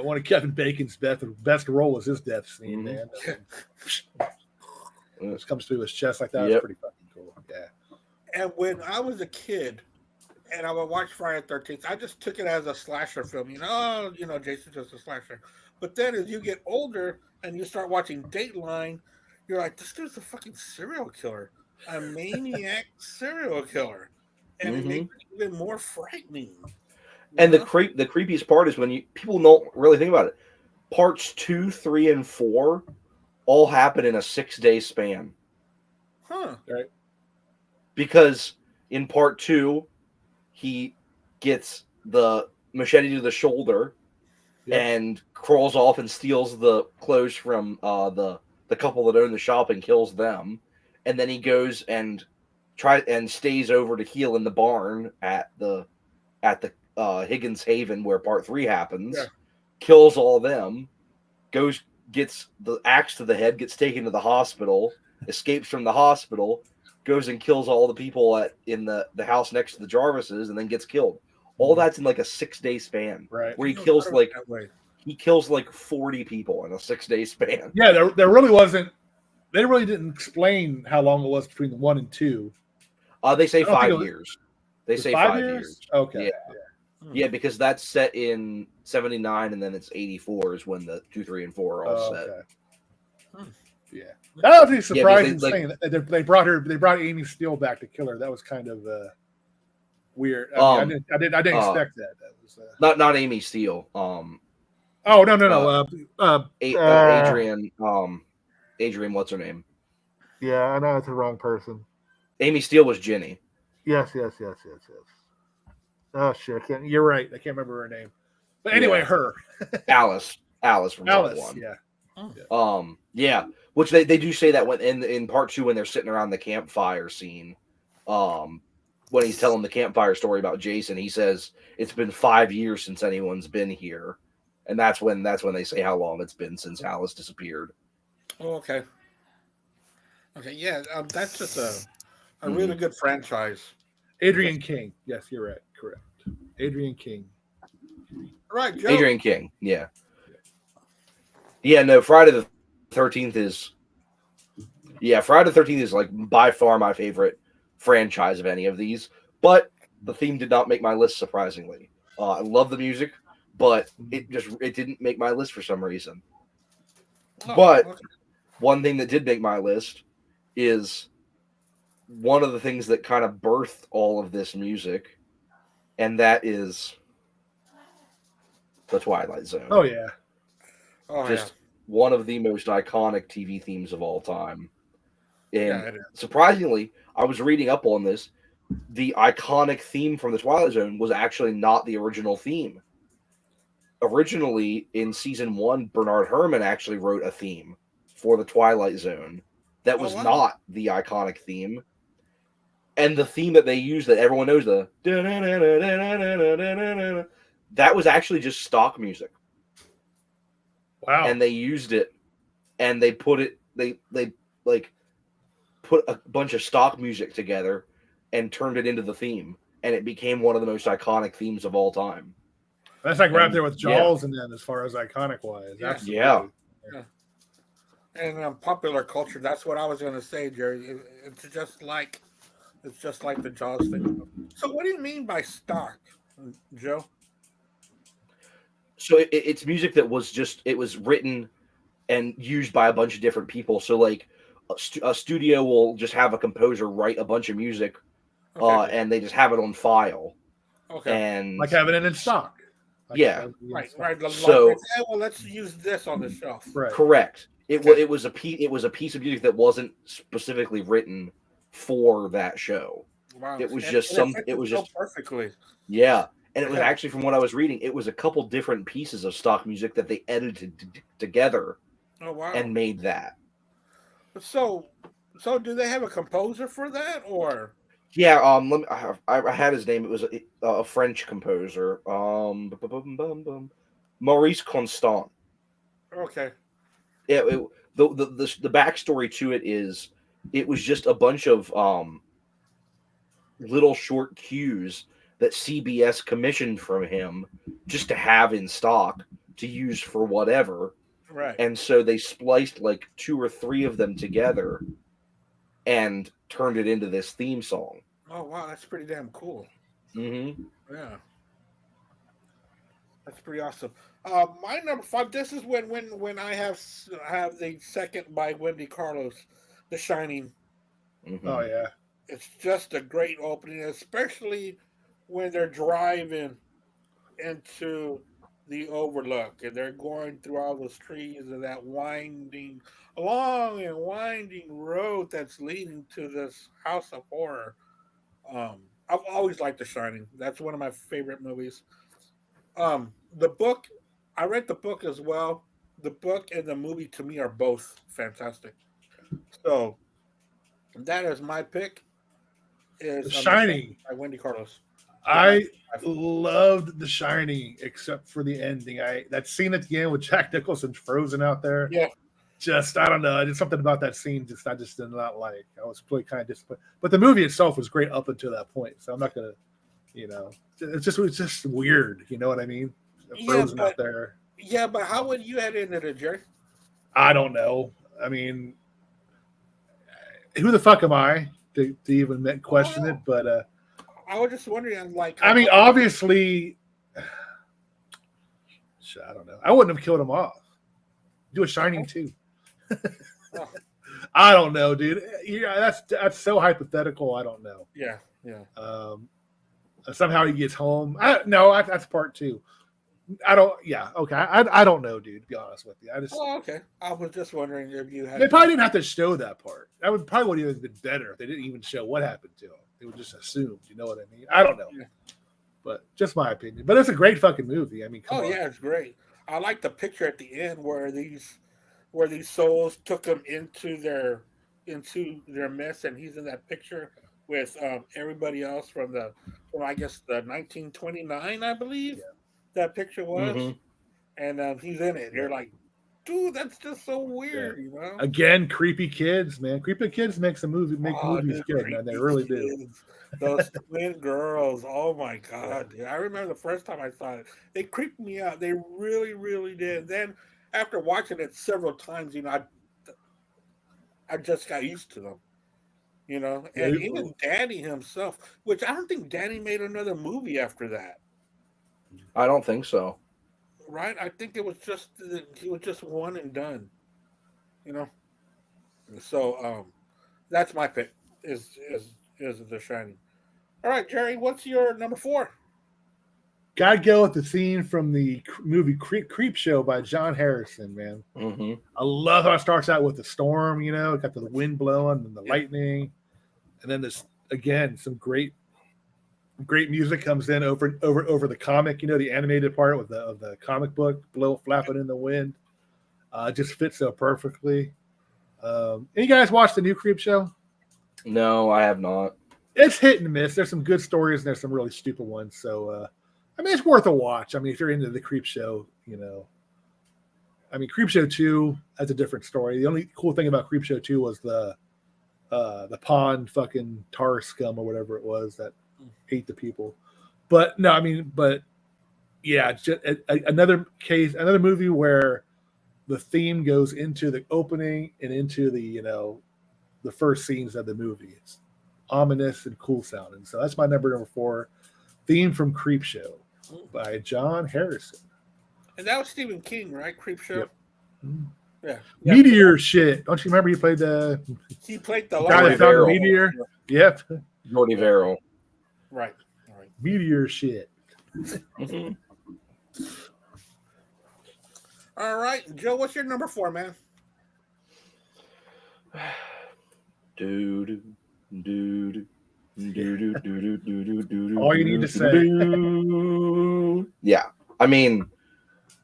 One of Kevin Bacon's best role was his death scene, man. It comes through his chest like that. It's pretty fucking cool. Yeah. And when I was a kid and I would watch Friday the 13th, I just took it as a slasher film. Jason's just a slasher. But then as you get older and you start watching Dateline, you're like, this dude's a fucking serial killer. A maniac serial killer. And it makes it even more frightening. And the creepiest part is when people don't really think about it. Parts 2, 3, and 4 all happen in a 6-day span. Huh. Right. Because in part 2, he gets the machete to the shoulder and crawls off and steals the clothes from the couple that own the shop and kills them. And then he goes and stays over to heal in the barn at the Higgins Haven where part 3 happens, kills all them, gets the axe to the head, gets taken to the hospital, escapes from the hospital, goes and kills all the people in the house next to the Jarvises, and then gets killed. All that's in like a 6-day span, right? Where he kills 40 people in a 6-day span. Yeah, there really wasn't. They really didn't explain how long it was between 1 and 2. They say 5 years. They say 5 years. Okay. Yeah, because that's set in 79, and then it's 84 is when the 2, 3, and 4 are all set. Okay. Yeah, that was a surprising thing. They brought Amy Steele back to kill her. That was kind of weird. I didn't expect that. That was not Amy Steele. Adrian. Adrian, what's her name? Yeah, I know it's the wrong person. Amy Steele was Ginny. Yes. Oh shit! You're right. I can't remember her name. But anyway, her Alice from part 1. Yeah. Which they do say that when in part 2 when they're sitting around the campfire scene, when he's telling the campfire story about Jason, he says it's been 5 years since anyone's been here, and that's when they say how long it's been since Alice disappeared. Oh, okay. Okay, yeah, that's just a really good franchise. Adrian King. Yes, you're right. Correct. Adrian King. Right, Joe. Adrian King. Yeah. Yeah, no, Friday the 13th is like by far my favorite franchise of any of these, but the theme did not make my list, surprisingly. I love the music, but it didn't make my list for some reason. One thing that did make my list is one of the things that kind of birthed all of this music, and that is the Twilight Zone. Oh yeah. One of the most iconic TV themes of all time. And surprisingly, I was reading up on this. the iconic theme from the Twilight Zone was actually not the original theme. Originally, in season 1, Bernard Herrmann actually wrote a theme for the Twilight Zone that was wow. not the iconic theme. And the theme that they use that everyone knows, that was actually just stock music. Wow. And they used it, and they put it, they like put a bunch of stock music together and turned it into the theme, and it became one of the most iconic themes of all time. That's like right there with Jaws yeah. and then as far as iconic wise. Yeah. Absolutely. Yeah. And popular culture, that's what I was going to say, Jerry. It's just like the Jaws thing. So what do you mean by stock, Joe? So it's music that was just, it was written and used by a bunch of different people. So like a studio will just have a composer write a bunch of music, Okay. and they just have it on file. Okay. And Like having it in stock. Like Yeah. having it in Right. stock. Right. Like, So- hey, well, let's use this on the shelf. Right. correct. It Okay. was a piece of music that wasn't specifically written for that show. Wow. It was And just it some. fits It was so just perfectly. yeah. And it was Yeah. actually, from what I was reading, it was a couple different pieces of stock music that they edited together Oh wow. and made that. So do they have a composer for that, or? Yeah, let me, I had his name. It was a French composer, Maurice Constant. Okay. Yeah, the backstory to it is it was just a bunch of little short cues that CBS commissioned from him just to have in stock to use for whatever. Right. And so they spliced like 2 or 3 of them together and turned it into this theme song. Oh wow, that's pretty damn cool. Mm-hmm. Yeah. That's pretty awesome. My number 5. This is when I have the second by Wendy Carlos, The Shining. Mm-hmm. Oh yeah. It's just a great opening, especially when they're driving into the Overlook and they're going through all those trees and that long and winding road that's leading to this house of horror. I've always liked The Shining. That's one of my favorite movies. The book, I read the book as well. The book and the movie to me are both fantastic. So that is my pick. Is The Shining. by Wendy Carlos. I loved The Shining, except for the ending. That scene at the end with Jack Nicholson frozen out there. Yeah. Just I don't know. There's something about that scene I just did not like. I was really kind of disappointed. But the movie itself was great up until that point. So I'm not gonna, it's just weird. You know what I mean? Frozen out there. Yeah, but how would you head into it, Jerry? I don't know. I mean, who the fuck am I to even question it? But I was just wondering, like, I mean, obviously, I don't know. I wouldn't have killed him off. Do a Shining too. I don't know, dude. Yeah, that's so hypothetical. I don't know. Yeah. Somehow he gets home. That's part 2. I don't. Yeah, okay. I don't know, dude. To be honest with you, Okay. I was just wondering if you had. They probably didn't have to show that part. That would probably have been better if they didn't even show what happened to him. They would just assume. You know what I mean? I don't know. Yeah. But just my opinion. But it's a great fucking movie. I mean, come on. Yeah, it's great. I like the picture at the end where these souls took him into their mess, and he's in that picture with everybody else from I guess the 1929, I believe. Yeah. That picture was, Mhm. and he's in it. You're like, dude, that's just so weird, Again, creepy kids, man. Creepy kids make movies dude, good, man. They really do. kids. Those twin girls. Oh my god, dude. I remember the first time I saw it. They creeped me out. They really, really did. Then after watching it several times, I just got used to them. And even Danny himself, which I don't think Danny made another movie after that. I don't think so. Right? I think it was he was just one and done. So that's my pick is The Shining. All right, Jerry, what's your number 4? Gotta go with the theme from the movie Creep Show by John Harrison, man. Mm-hmm. I love how it starts out with the storm, got the wind blowing and the lightning. And then this, again, some great great music comes in over the comic. You know, the animated part of the comic book, flapping in the wind. Just fits so perfectly. Any guys watch the new Creep Show? No, I have not. It's hit and miss. There's some good stories and there's some really stupid ones. So, I mean, it's worth a watch. I mean, if you're into the Creep Show, you know. I mean, Creep Show 2, that's a different story. The only cool thing about Creep Show 2 was the pond fucking tar scum or whatever it was that ate the people. But no, I mean, but yeah, it's just another movie where the theme goes into the opening and into the, you know, the first scenes of the movie. It's ominous and cool sounding. So that's my number 4, theme from Creep Show by John Harrison. And that was Stephen King, right? Creep Show. Yep. Yeah. Meteor shit. Don't you remember he played the guy that found the meteor? Yep. Jordy Verrill. Right. Meteor shit. All right, Joe. What's your number 4, man? All you need to say. Yeah, I mean,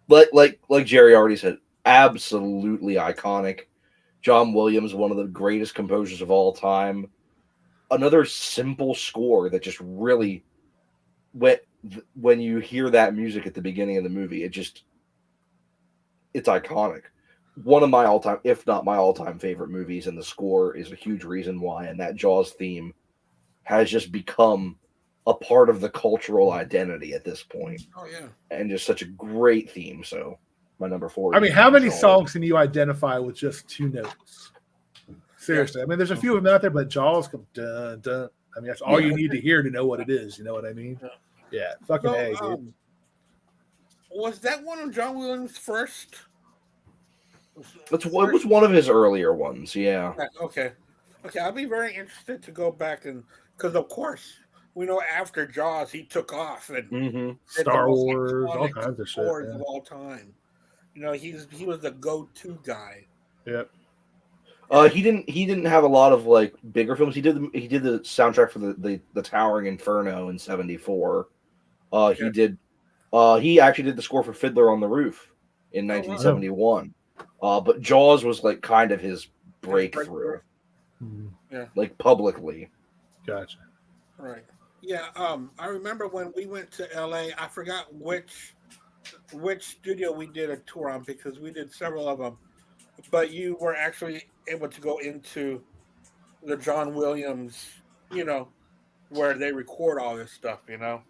like Jerry already said, absolutely iconic. John Williams, one of the greatest composers of all time. Another simple score that just really, when you hear that music at the beginning of the movie, it's iconic. One of my all-time, if not my all-time favorite movies, and the score is a huge reason why. And that Jaws theme has just become a part of the cultural identity at this point. Oh yeah, and just such a great theme. So my number 4. I mean, how many songs can you identify with just 2 notes? Seriously, I mean, there's a few of them out there, but Jaws come dun dun. I mean, that's all you need to hear to know what it is. You know what I mean? Yeah, fucking A, dude. Was that one of John Williams' first? It was one of his earlier ones. Yeah. Okay. I'll be very interested to go back and because of course we know after Jaws he took off and Star Wars, all kinds of shit of all time. You know, he was the go-to guy. Yep. He didn't have a lot of like bigger films. He did the soundtrack for the Towering Inferno in '74. He actually did the score for Fiddler on the Roof in 1971. But Jaws was like kind of his breakthrough. Yeah. Like publicly. Gotcha. Right. Yeah. I remember when we went to LA, I forgot which studio we did a tour on because we did several of them. But you were actually able to go into the John Williams, you know, where they record all this stuff, you know,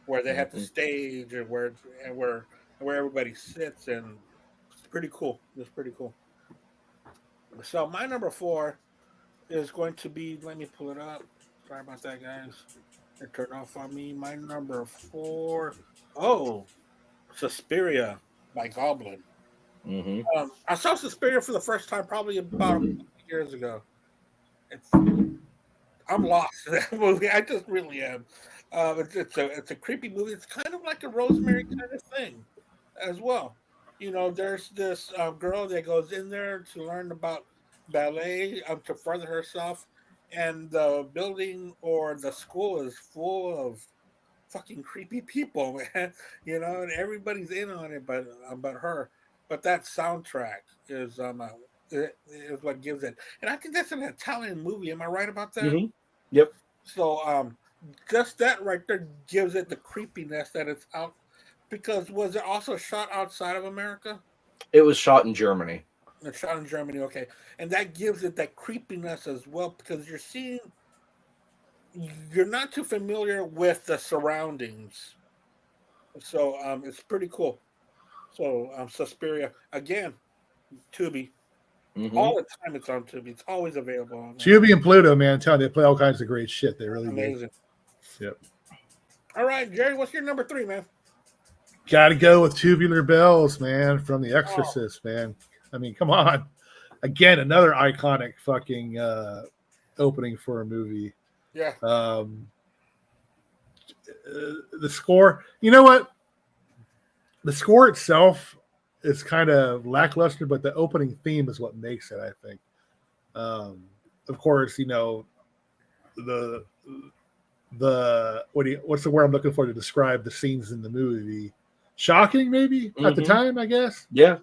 where they have the stage and where everybody sits, and it's pretty cool. It's pretty cool. So my number 4 is going to be. Let me pull it up. Sorry about that, guys. It turned off on me. My number 4. Oh, Suspiria by Goblin. I saw Suspiria for the first time probably about years ago. I'm lost in that movie. I just really am. It's a creepy movie. It's kind of like a Rosemary kind of thing, as well. You know, there's this girl that goes in there to learn about ballet to further herself, and the building or the school is full of fucking creepy people, man. You know, and everybody's in on it, but her. But that soundtrack is what gives it. And I think that's an Italian movie. Am I right about that? Yep. So just that right there gives it the creepiness that it's out. Because was it also shot outside of America? It was shot in Germany. It's shot in Germany, okay. And that gives it that creepiness as well because you're not too familiar with the surroundings. So it's pretty cool. So Suspiria again, Tubi. All the time it's on Tubi. It's always available on there. Tubi and Pluto, man, I'm telling you, they play all kinds of great shit. They really amazing. Do. Yep. All right, Jerry, what's your number 3, man? Got to go with Tubular Bells, man, from The Exorcist, man. I mean, come on. Again, another iconic fucking opening for a movie. Yeah. The score, you know what? The score itself is kind of lackluster, but the opening theme is what makes it, I think. Of course, you know, what's the word I'm looking for to describe the scenes in the movie? Shocking, maybe at the time, I guess. Yeah.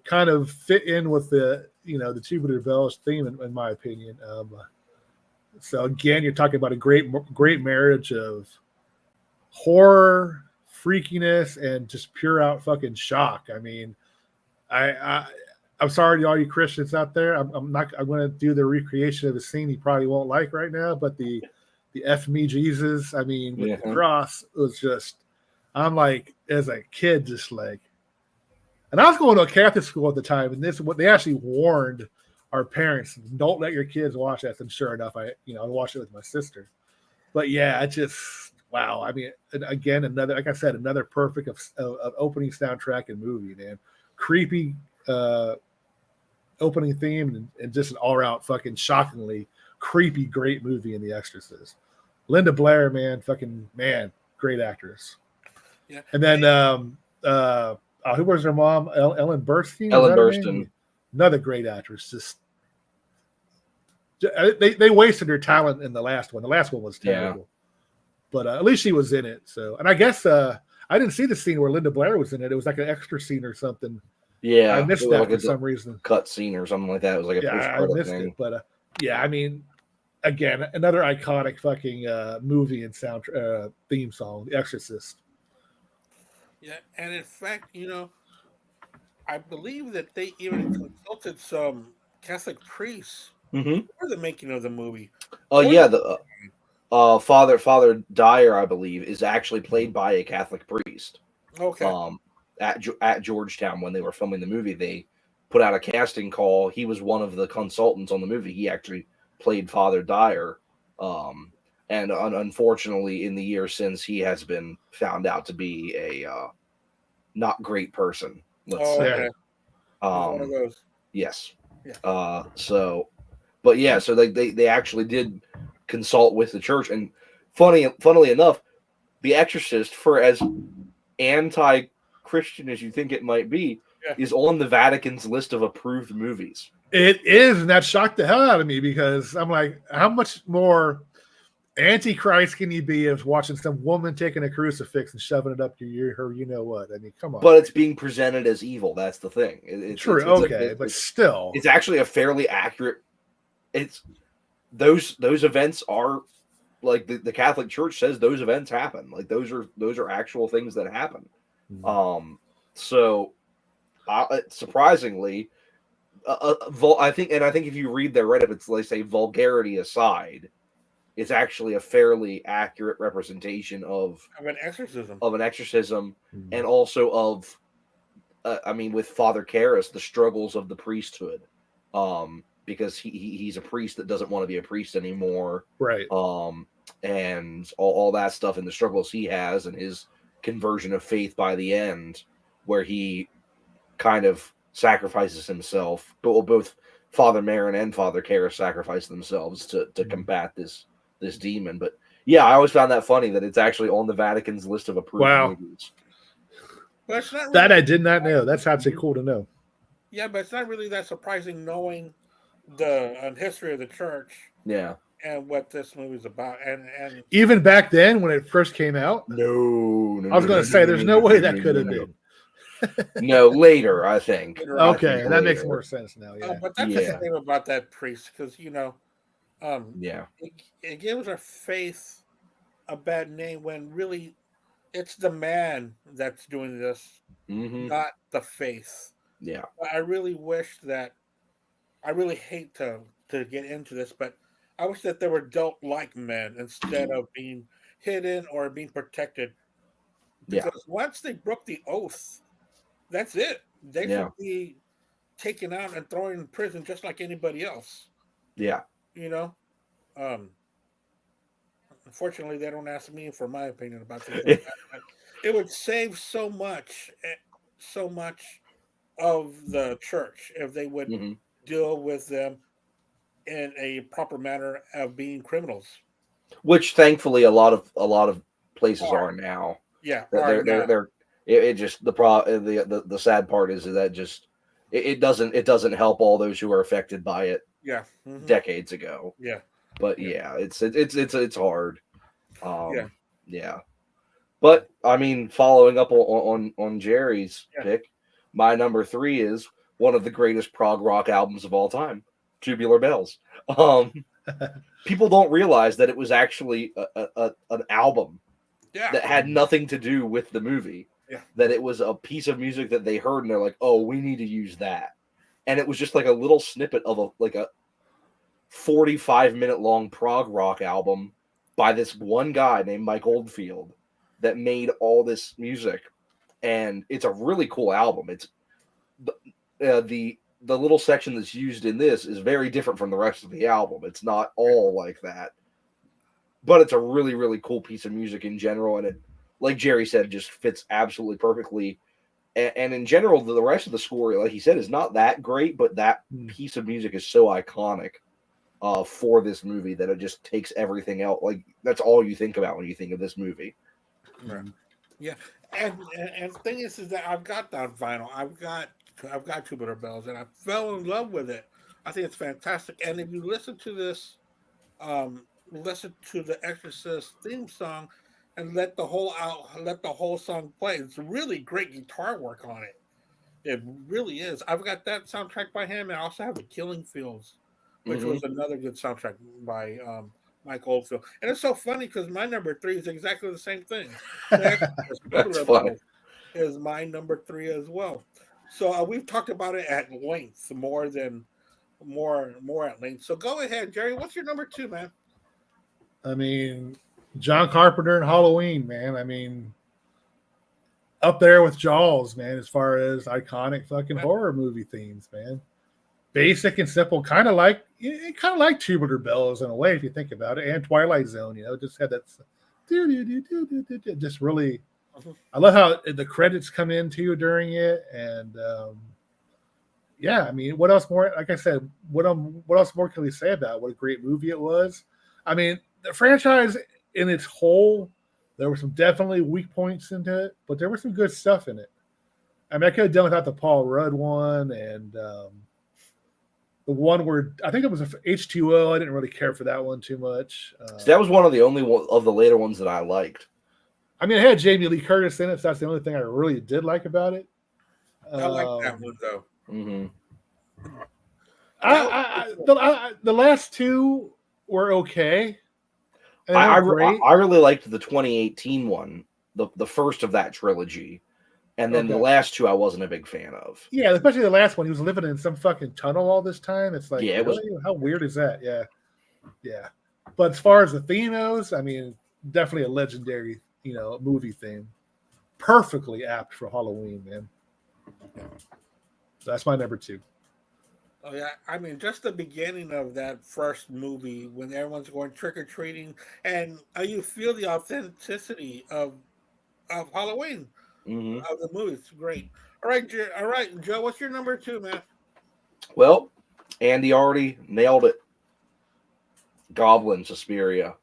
Kind of fit in with the the Tubular Bells theme, in my opinion. So again, you're talking about a great marriage of horror, freakiness, and just pure out fucking shock. I mean, I'm sorry to all you Christians out there. I'm going to do the recreation of a scene you probably won't like right now, but the F me Jesus. I mean, with the cross was just. I'm like, as a kid, just like, and I was going to a Catholic school at the time, and this what they actually warned our parents: don't let your kids watch that. And sure enough, I watched it with my sister. But yeah, it just wow. I mean, again, like I said, another perfect of opening soundtrack and movie, man. Creepy opening theme and just an all-out fucking shockingly creepy great movie in The Exorcist. Linda Blair, man, great actress. Yeah. And then who was her mom? Ellen Burstyn. Ellen Burstyn, another great actress. Just they wasted her talent in the last one. The last one was terrible, but at least she was in it. So, and I guess I didn't see the scene where Linda Blair was in it. It was like an extra scene or something. Yeah, I missed that for some reason. Cut scene or something like that. It was like a I missed it. But I mean, again, another iconic fucking movie and sound theme song, The Exorcist. Yeah, and in fact, I believe that they even consulted some Catholic priests for the making of the movie. Oh yeah, the Father Dyer, I believe, is actually played by a Catholic priest. Okay. At Georgetown, when they were filming the movie, they put out a casting call. He was one of the consultants on the movie. He actually played Father Dyer. And unfortunately, in the years since, he has been found out to be a not great person. Let's say. One of those. Yes. Yeah. So they actually did consult with the church, and funnily enough, The Exorcist, for as anti-Christian as you think it might be, is on the Vatican's list of approved movies. It is, and that shocked the hell out of me because I'm like, how much more Antichrist can you be as watching some woman taking a crucifix and shoving it up her you know what? I mean, come on. But it's being presented as evil. That's the thing. True, but still, it's actually a fairly accurate. It's those events are like the Catholic Church says those events happen. Like those are actual things that happen. Mm-hmm. So surprisingly, I think if you read their Reddit, it's like say vulgarity aside. It's actually a fairly accurate representation of an exorcism. Mm-hmm. And also of, with Father Karras, the struggles of the priesthood, because he's a priest that doesn't want to be a priest anymore, right? And all that stuff and the struggles he has and his conversion of faith by the end, where he kind of sacrifices himself. But both Father Merrin and Father Karras sacrifice themselves to combat this demon. But yeah, I always found that funny that it's actually on the Vatican's list of approved movies. But it's not really that I did not know. That's actually cool to know. Yeah, but it's not really that surprising knowing the history of the church. Yeah. And what this movie is about, and even back then when it first came out, no, I was going to say there's no way that could have been. No, later I think. Okay, that makes more sense now. Yeah, but that's the thing about that priest, because it gives our faith a bad name when really it's the man that's doing this, not the faith. Yeah, I really wish that. I really hate to get into this, but I wish that there were adult-like men instead of being hidden or being protected. Because once they broke the oath, that's it. They should be taken out and thrown in prison just like anybody else. Yeah. Unfortunately, they don't ask me for my opinion about things like that. It would save so much of the church if they would deal with them in a proper manner of being criminals, which thankfully a lot of places are now. Yeah, they're it just the sad part is that just it doesn't help all those who are affected by it. Yeah, decades ago. Yeah, but it's hard. Yeah. Yeah. But I mean, following up on Jerry's Yeah. pick, my number 3 is one of the greatest prog rock albums of all time, Tubular Bells. People don't realize that it was actually an album Yeah. that had nothing to do with the movie. Yeah. That it was a piece of music that they heard and they're like, "Oh, we need to use that." And it was just like a little snippet of a 45-minute long prog rock album by this one guy named Mike Oldfield that made all this music. And it's a really cool album. It's the little section that's used in this is very different from the rest of the album. It's not all like that. But it's a really, really cool piece of music in general, and it, like Jerry said, just fits absolutely perfectly. And in general, the rest of the score, like he said, is not that great, but that piece of music is so iconic for this movie that it just takes everything out. Like, that's all you think about when you think of this movie. Right. Yeah, and the thing is that I've got that vinyl. I've got Tubular Bells, and I fell in love with it. I think it's fantastic. And if you listen to this, listen to the Exorcist theme song, and let the whole song play. It's really great guitar work on it. It really is. I've got that soundtrack by him, and I also have the Killing Fields, which was another good soundtrack by Mike Oldfield. And it's so funny because my number 3 is exactly the same thing. That's funny. Is my number 3 as well. So we've talked about it at length, more at length. So go ahead, Jerry. What's your number 2, man? I mean, John Carpenter and Halloween, man. I mean, up there with Jaws, man, as far as iconic fucking horror movie themes, man. Basic and simple, kind of like Tubular Bells in a way, if you think about it, and Twilight Zone. Just had that, just really. I love how the credits come in too during it, and yeah, I mean, what else more? Like I said, what else more can we say about it? What a great movie it was. I mean, the franchise in its whole, there were some definitely weak points into it, but there was some good stuff in it. I mean, I could have done without the Paul Rudd one and the one where I think it was a H2O. I didn't really care for that one too much. So that was one of the only of the later ones that I liked. I mean, it had Jamie Lee Curtis in it, so that's the only thing I really did like about it. I like that one though. Mm-hmm. The last two were okay. I really liked the 2018 one, the first of that trilogy, and then the last two I wasn't a big fan of. Yeah, especially the last one. He was living in some fucking tunnel all this time. It's like, yeah, really? How weird is that? Yeah. But as far as the theme goes, I mean, definitely a legendary, movie theme. Perfectly apt for Halloween, man. So that's my number 2. Oh yeah, I mean, just the beginning of that first movie when everyone's going trick or treating, and you feel the authenticity of Halloween of the movie. It's great. All right, Joe. What's your number 2, man? Well, Andy already nailed it. Goblin Suspiria.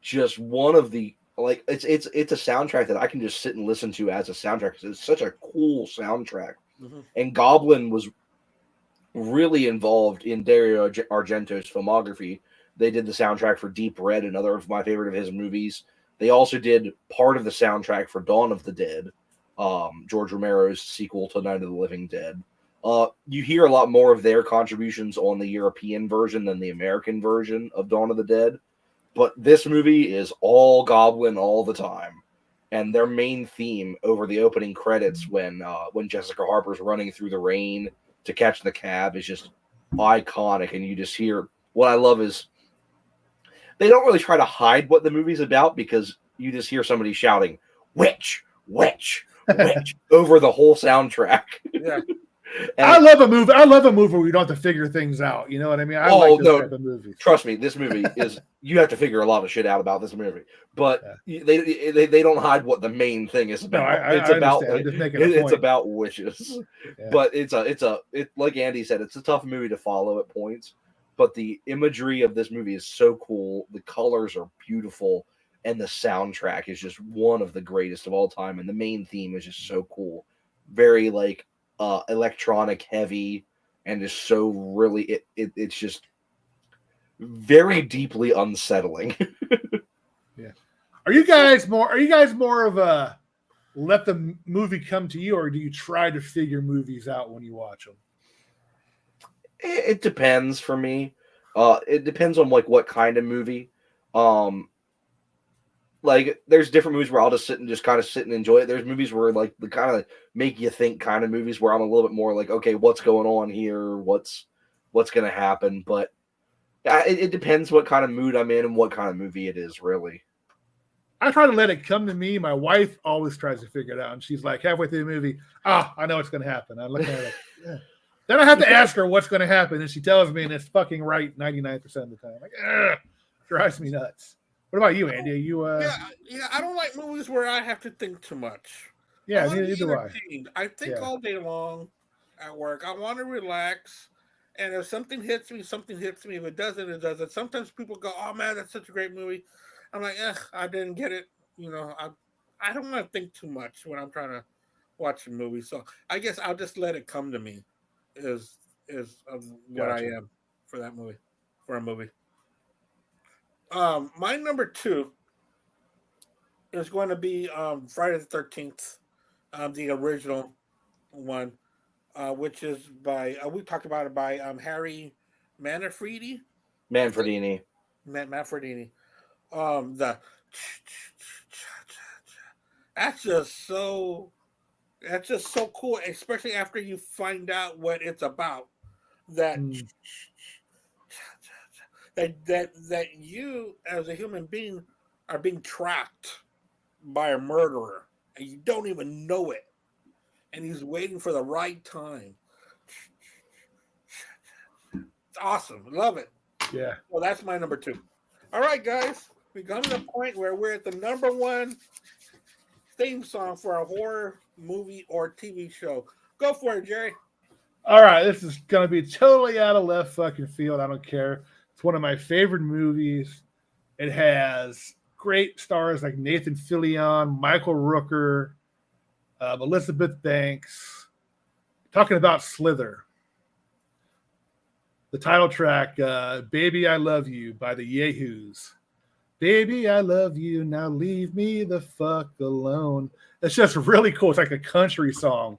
Just one of the it's a soundtrack that I can just sit and listen to as a soundtrack because it's such a cool soundtrack. Mm-hmm. And Goblin was really involved in Dario Argento's filmography. They did the soundtrack for Deep Red, another of my favorite of his movies. They also did part of the soundtrack for Dawn of the Dead, George Romero's sequel to Night of the Living Dead. You hear a lot more of their contributions on the European version than the American version of Dawn of the Dead. But this movie is all Goblin all the time. And their main theme over the opening credits when Jessica Harper's running through the rain to catch the cab is just iconic. And you just hear, what I love is they don't really try to hide what the movie's about because you just hear somebody shouting, witch, witch, witch, over the whole soundtrack. Yeah. I love a movie where we don't have to figure things out. You know what I mean? I like those type of movies. Trust me, this movie is you have to figure a lot of shit out about this movie. But they don't hide what the main thing is about. No, it's about wishes. Yeah. But it's like Andy said, it's a tough movie to follow at points. But the imagery of this movie is so cool. The colors are beautiful, and the soundtrack is just one of the greatest of all time. And the main theme is just so cool. Very electronic heavy, and is so really it's just very deeply unsettling. Yeah. Are you guys more of a let the movie come to you, or do you try to figure movies out when you watch them? It depends for me. It depends on like what kind of movie. Like there's different movies where I'll just sit and enjoy it. There's movies where like the kind of make you think kind of movies where I'm a little bit more like, okay, what's going on here? What's going to happen? But it depends what kind of mood I'm in and what kind of movie it is, really. I try to let it come to me. My wife always tries to figure it out, and she's like halfway through the movie, I know what's going to happen. I look at her like, yeah. Then I have to ask her what's going to happen, and she tells me, and it's fucking right 99% of the time. Like, drives me nuts. What about you, Andy? Are you yeah, I don't like movies where I have to think too much. Yeah, I wanna be neither do I. entertained. I think Yeah. all day long at work. I want to relax. And if something hits me, something hits me. If it doesn't, it doesn't. Sometimes people go, "Oh man, that's such a great movie." I'm like, I didn't get it. I don't want to think too much when I'm trying to watch a movie. So I guess I'll just let it come to me. Is of what I Gotcha. am for that movie, for a movie. My number 2 is going to be Friday the 13th, the original one, which is by we talked about it by Harry Manfredini. Manfredini. Manfredini. The that's just so that's just so cool, especially after you find out what it's about. That that you as a human being are being tracked by a murderer and you don't even know it, and he's waiting for the right time. It's awesome. Love it. Yeah. Well, that's my number 2. All right, guys, we come to the point where we're at the number 1 theme song for a horror movie or TV show. Go for it, Jerry. All right, this is going to be totally out of left fucking field. I don't care. It's one of my favorite movies. It has great stars like Nathan Fillion, Michael Rooker, Elizabeth Banks. Talking about Slither. The title track, Baby I Love You by the Yahoos. Baby, I love you. Now leave me the fuck alone. It's just really cool. It's like a country song.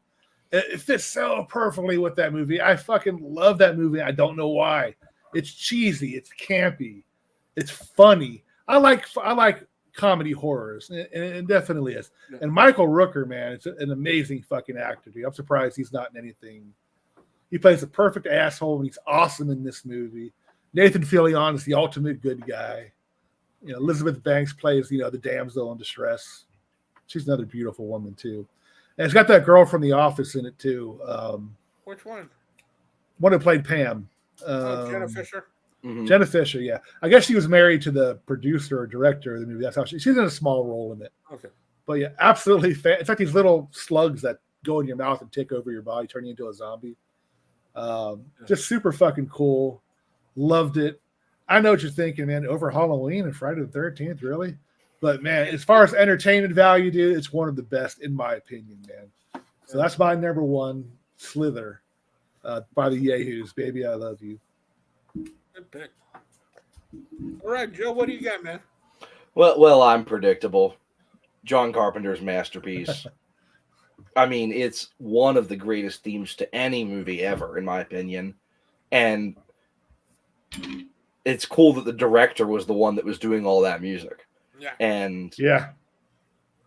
It fits so perfectly with that movie. I fucking love that movie. I don't know why. It's cheesy. It's campy. It's funny. I like comedy horrors, and it definitely is. Yeah. And Michael Rooker, man, it's an amazing fucking actor, dude. I'm surprised he's not in anything. He plays a perfect asshole, and he's awesome in this movie. Nathan Fillion is the ultimate good guy. Elizabeth Banks plays, the damsel in distress. She's another beautiful woman too. And it's got that girl from The Office in it too. Which one? One who played Pam. Jenna Fisher. Mhm. Jenna Fisher, yeah. I guess she was married to the producer or director of the movie. That's how she's in a small role in it. Okay. But yeah, absolutely. It's like these little slugs that go in your mouth and take over your body, turn you into a zombie. Just super fucking cool. Loved it. I know what you're thinking, man. Over Halloween and Friday the 13th, really? But man, as far as entertainment value, dude, it's one of the best in my opinion, man. So that's my number 1, Slither, by the Yahoos. Baby, I love you. Good pick. All right, Joe, what do you got, man? Well, I'm predictable. John Carpenter's masterpiece. I mean, it's one of the greatest themes to any movie ever, in my opinion. And it's cool that the director was the one that was doing all that music. Yeah. And Yeah.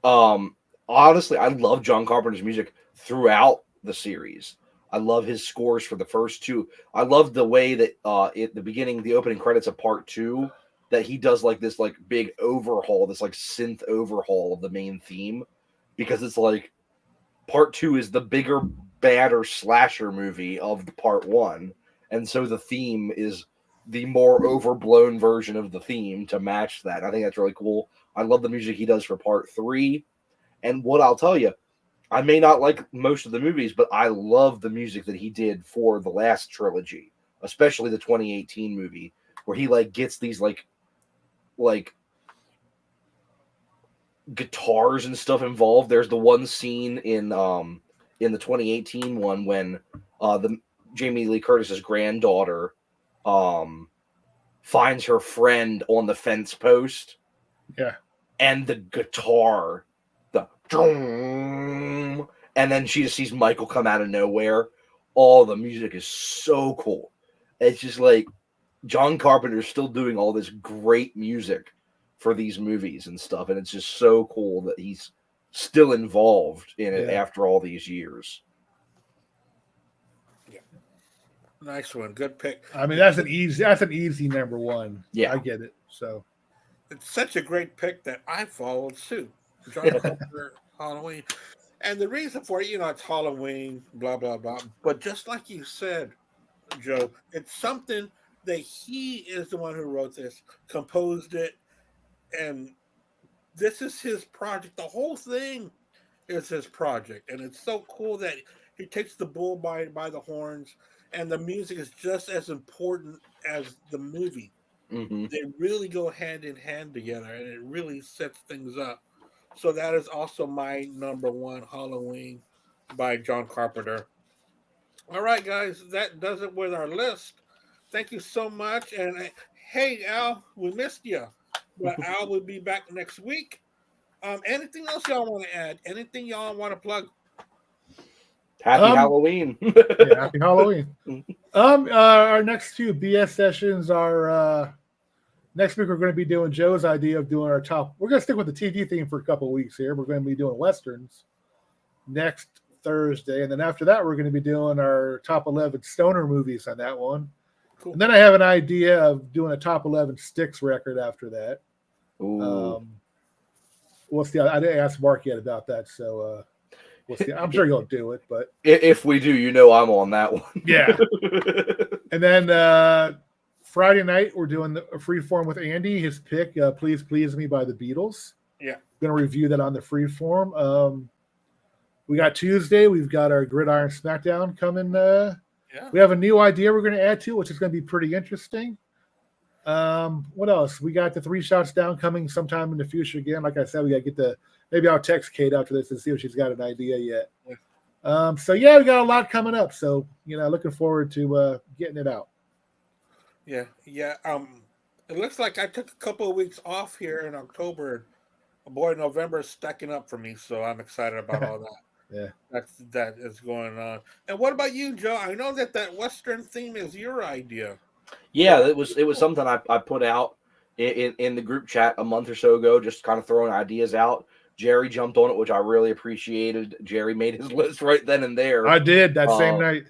Honestly, I love John Carpenter's music throughout the series. I love his scores for the first 2. I love the way that at the beginning, the opening credits of part 2, that he does like this like big overhaul, this like synth overhaul of the main theme, because it's like part 2 is the bigger, badder slasher movie of the part 1, and so the theme is the more overblown version of the theme to match that. I think that's really cool. I love the music he does for part 3, and what I'll tell you, I may not like most of the movies, but I love the music that he did for the last trilogy, especially the 2018 movie, where he like gets these like guitars and stuff involved. There's the one scene in the 2018 one when the Jamie Lee Curtis's granddaughter finds her friend on the fence post. Yeah. and the guitar, the drum, and then she just sees Michael come out of nowhere. All the music is so cool. It's just like John Carpenter's still doing all this great music for these movies and stuff, and it's just so cool that he's still involved in it after all these years. Yeah, nice one, good pick. I mean, that's an easy number one. Yeah, I get it. So it's such a great pick that I followed suit. John Carpenter, Halloween. And the reason for it, it's Halloween, blah, blah, blah. But just like you said, Joe, it's something that he is the one who wrote this, composed it, and this is his project. The whole thing is his project. And it's so cool that he takes the bull by the horns, and the music is just as important as the movie. Mm-hmm. They really go hand in hand together, and it really sets things up. So that is also my number one, Halloween by John Carpenter. All right, guys, that does it with our list. Thank you so much. And hey, Al, we missed you, but Al will be back next week. Anything else y'all want to add? Anything y'all want to plug? Happy Halloween. Yeah, happy Halloween. Our next two BS sessions are next week. We're going to be doing Joe's idea of doing our top. We're going to stick with the TV theme for a couple of weeks here. We're going to be doing Westerns next Thursday. And then after that, we're going to be doing our top 11 stoner movies on that one. Cool. And then I have an idea of doing a top 11 Styx record after that. Ooh. We'll see. I didn't ask Mark yet about that. So we'll see. I'm sure you'll do it. But if we do, I'm on that one. Yeah. And then Friday night, we're doing a Freeform with Andy. His pick, Please Please Me by the Beatles. Yeah. Going to review that on the Freeform. We got Tuesday. We've got our Gridiron Smackdown coming. We have a new idea we're going to add to, which is going to be pretty interesting. What else? We got the 3 Shots Down coming sometime in the future again. Like I said, we got to get maybe I'll text Kate after this and see if she's got an idea yet. Yeah. So yeah, we got a lot coming up. So, looking forward to getting it out. Yeah. It looks like I took a couple of weeks off here in October. Boy, November is stacking up for me, so I'm excited about all that. Yeah, that is going on. And what about you, Joe? I know that Western theme is your idea. Yeah, it was something I put out in the group chat a month or so ago, just kind of throwing ideas out. Jerry jumped on it, which I really appreciated. Jerry made his list right then and there. I did that same night.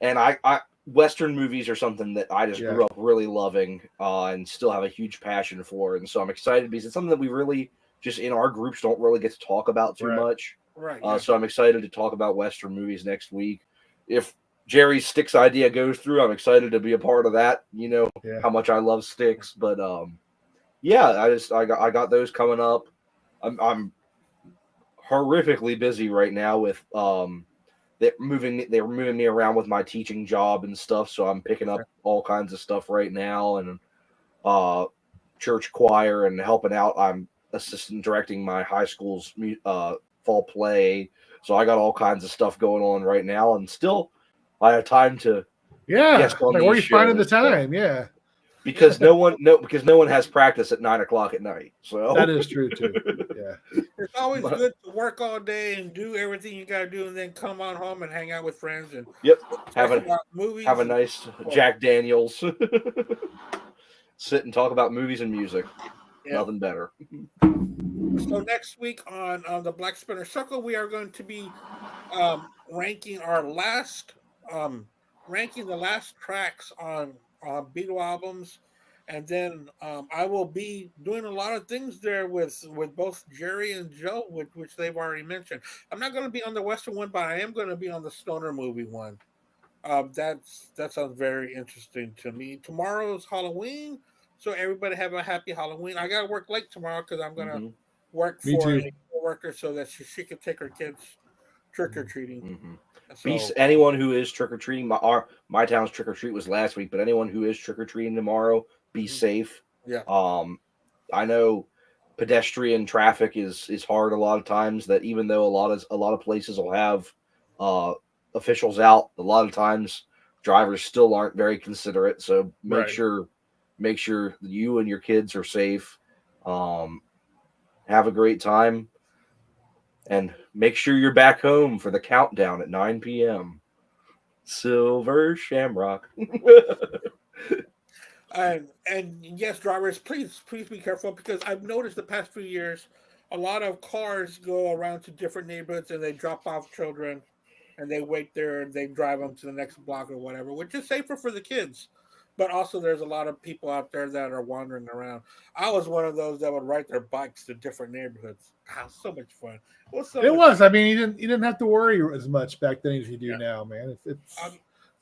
And I Western movies are something that I just grew up really loving and still have a huge passion for. And so I'm excited because it's something that we really just in our groups don't really get to talk about too much. Right. So I'm excited to talk about Western movies next week. If Jerry's Styx idea goes through, I'm excited to be a part of that. How much I love Styx, but I got those coming up. I'm horrifically busy right now with they're moving me around with my teaching job and stuff, so I'm picking up all kinds of stuff right now, and church choir and helping out. I'm assistant directing my high school's fall play, so I got all kinds of stuff going on right now, and still I have time to where are you finding the time? Yeah, because no one has practice at 9:00 at night. So that is true too. Yeah, it's always good to work all day and do everything you got to do, and then come on home and hang out with friends and have a nice Jack Daniels, sit and talk about movies and music. Nothing better. So next week on the Black Spinner Circle, we are going to be ranking the last tracks on Beatle albums, and then I will be doing a lot of things there with both Jerry and Joe, which they've already mentioned. I'm not going to be on the Western one, but I am going to be on the stoner movie one. That sounds very interesting to me. Tomorrow's Halloween, so everybody have a happy Halloween. I got to work late tomorrow because I'm going to work for a coworker so that she can take her kids trick-or-treating. Mm-hmm. So, anyone who is trick-or-treating, my town's trick-or-treat was last week, but anyone who is trick-or-treating tomorrow, be safe. Yeah. I know pedestrian traffic is hard a lot of times, that even though a lot of places will have officials out, a lot of times drivers still aren't very considerate, so make sure that you and your kids are safe. have a great time, and make sure you're back home for the countdown at 9 p.m. Silver Shamrock. And yes, drivers, please be careful, because I've noticed the past few years a lot of cars go around to different neighborhoods and they drop off children and they wait there and they drive them to the next block or whatever, which is safer for the kids. But also, there's a lot of people out there that are wandering around. I was one of those that would ride their bikes to different neighborhoods. Ah, so much fun! It was. I mean, you didn't have to worry as much back then as you do now, man. It's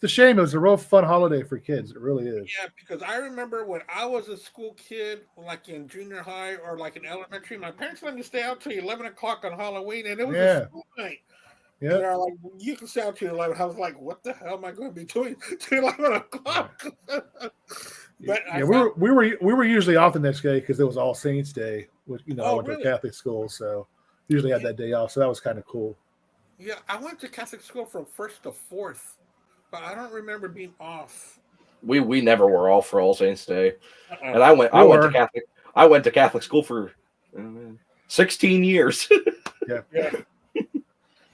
a shame. It was a real fun holiday for kids. It really is. Yeah, because I remember when I was a school kid, like in junior high or like in elementary, my parents let me stay out till 11 o'clock on Halloween, and it was a school night. Yeah, they're like, you can stay out till 11. I was like, what the hell am I going to be doing till 11 o'clock? But yeah, we were usually off the next day because it was All Saints Day. Which, I went to a Catholic school, so usually had that day off. So that was kind of cool. Yeah, I went to Catholic school from 1st to 4th, but I don't remember being off. We never were off for All Saints Day, and I went to Catholic school for 16 years. Yeah.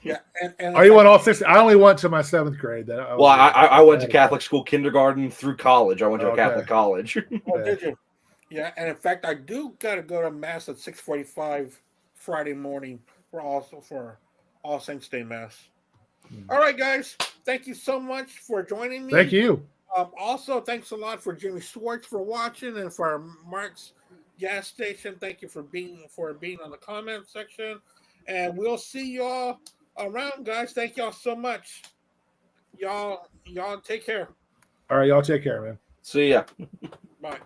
Yeah, and you went all 6? I only went to my 7th grade. I went to Catholic school, kindergarten through college. I went to a Catholic college. Oh, did you? Yeah, and in fact, I do gotta go to mass at 6:45 Friday morning for All Saints Day mass. All right, guys, thank you so much for joining me. Thank you. Also, thanks a lot for Jimmy Schwartz for watching, and for Mark's gas station. Thank you for being on the comment section, and we'll see y'all around, guys. Thank y'all so much. Y'all take care. All right, y'all take care, man. See ya. Bye.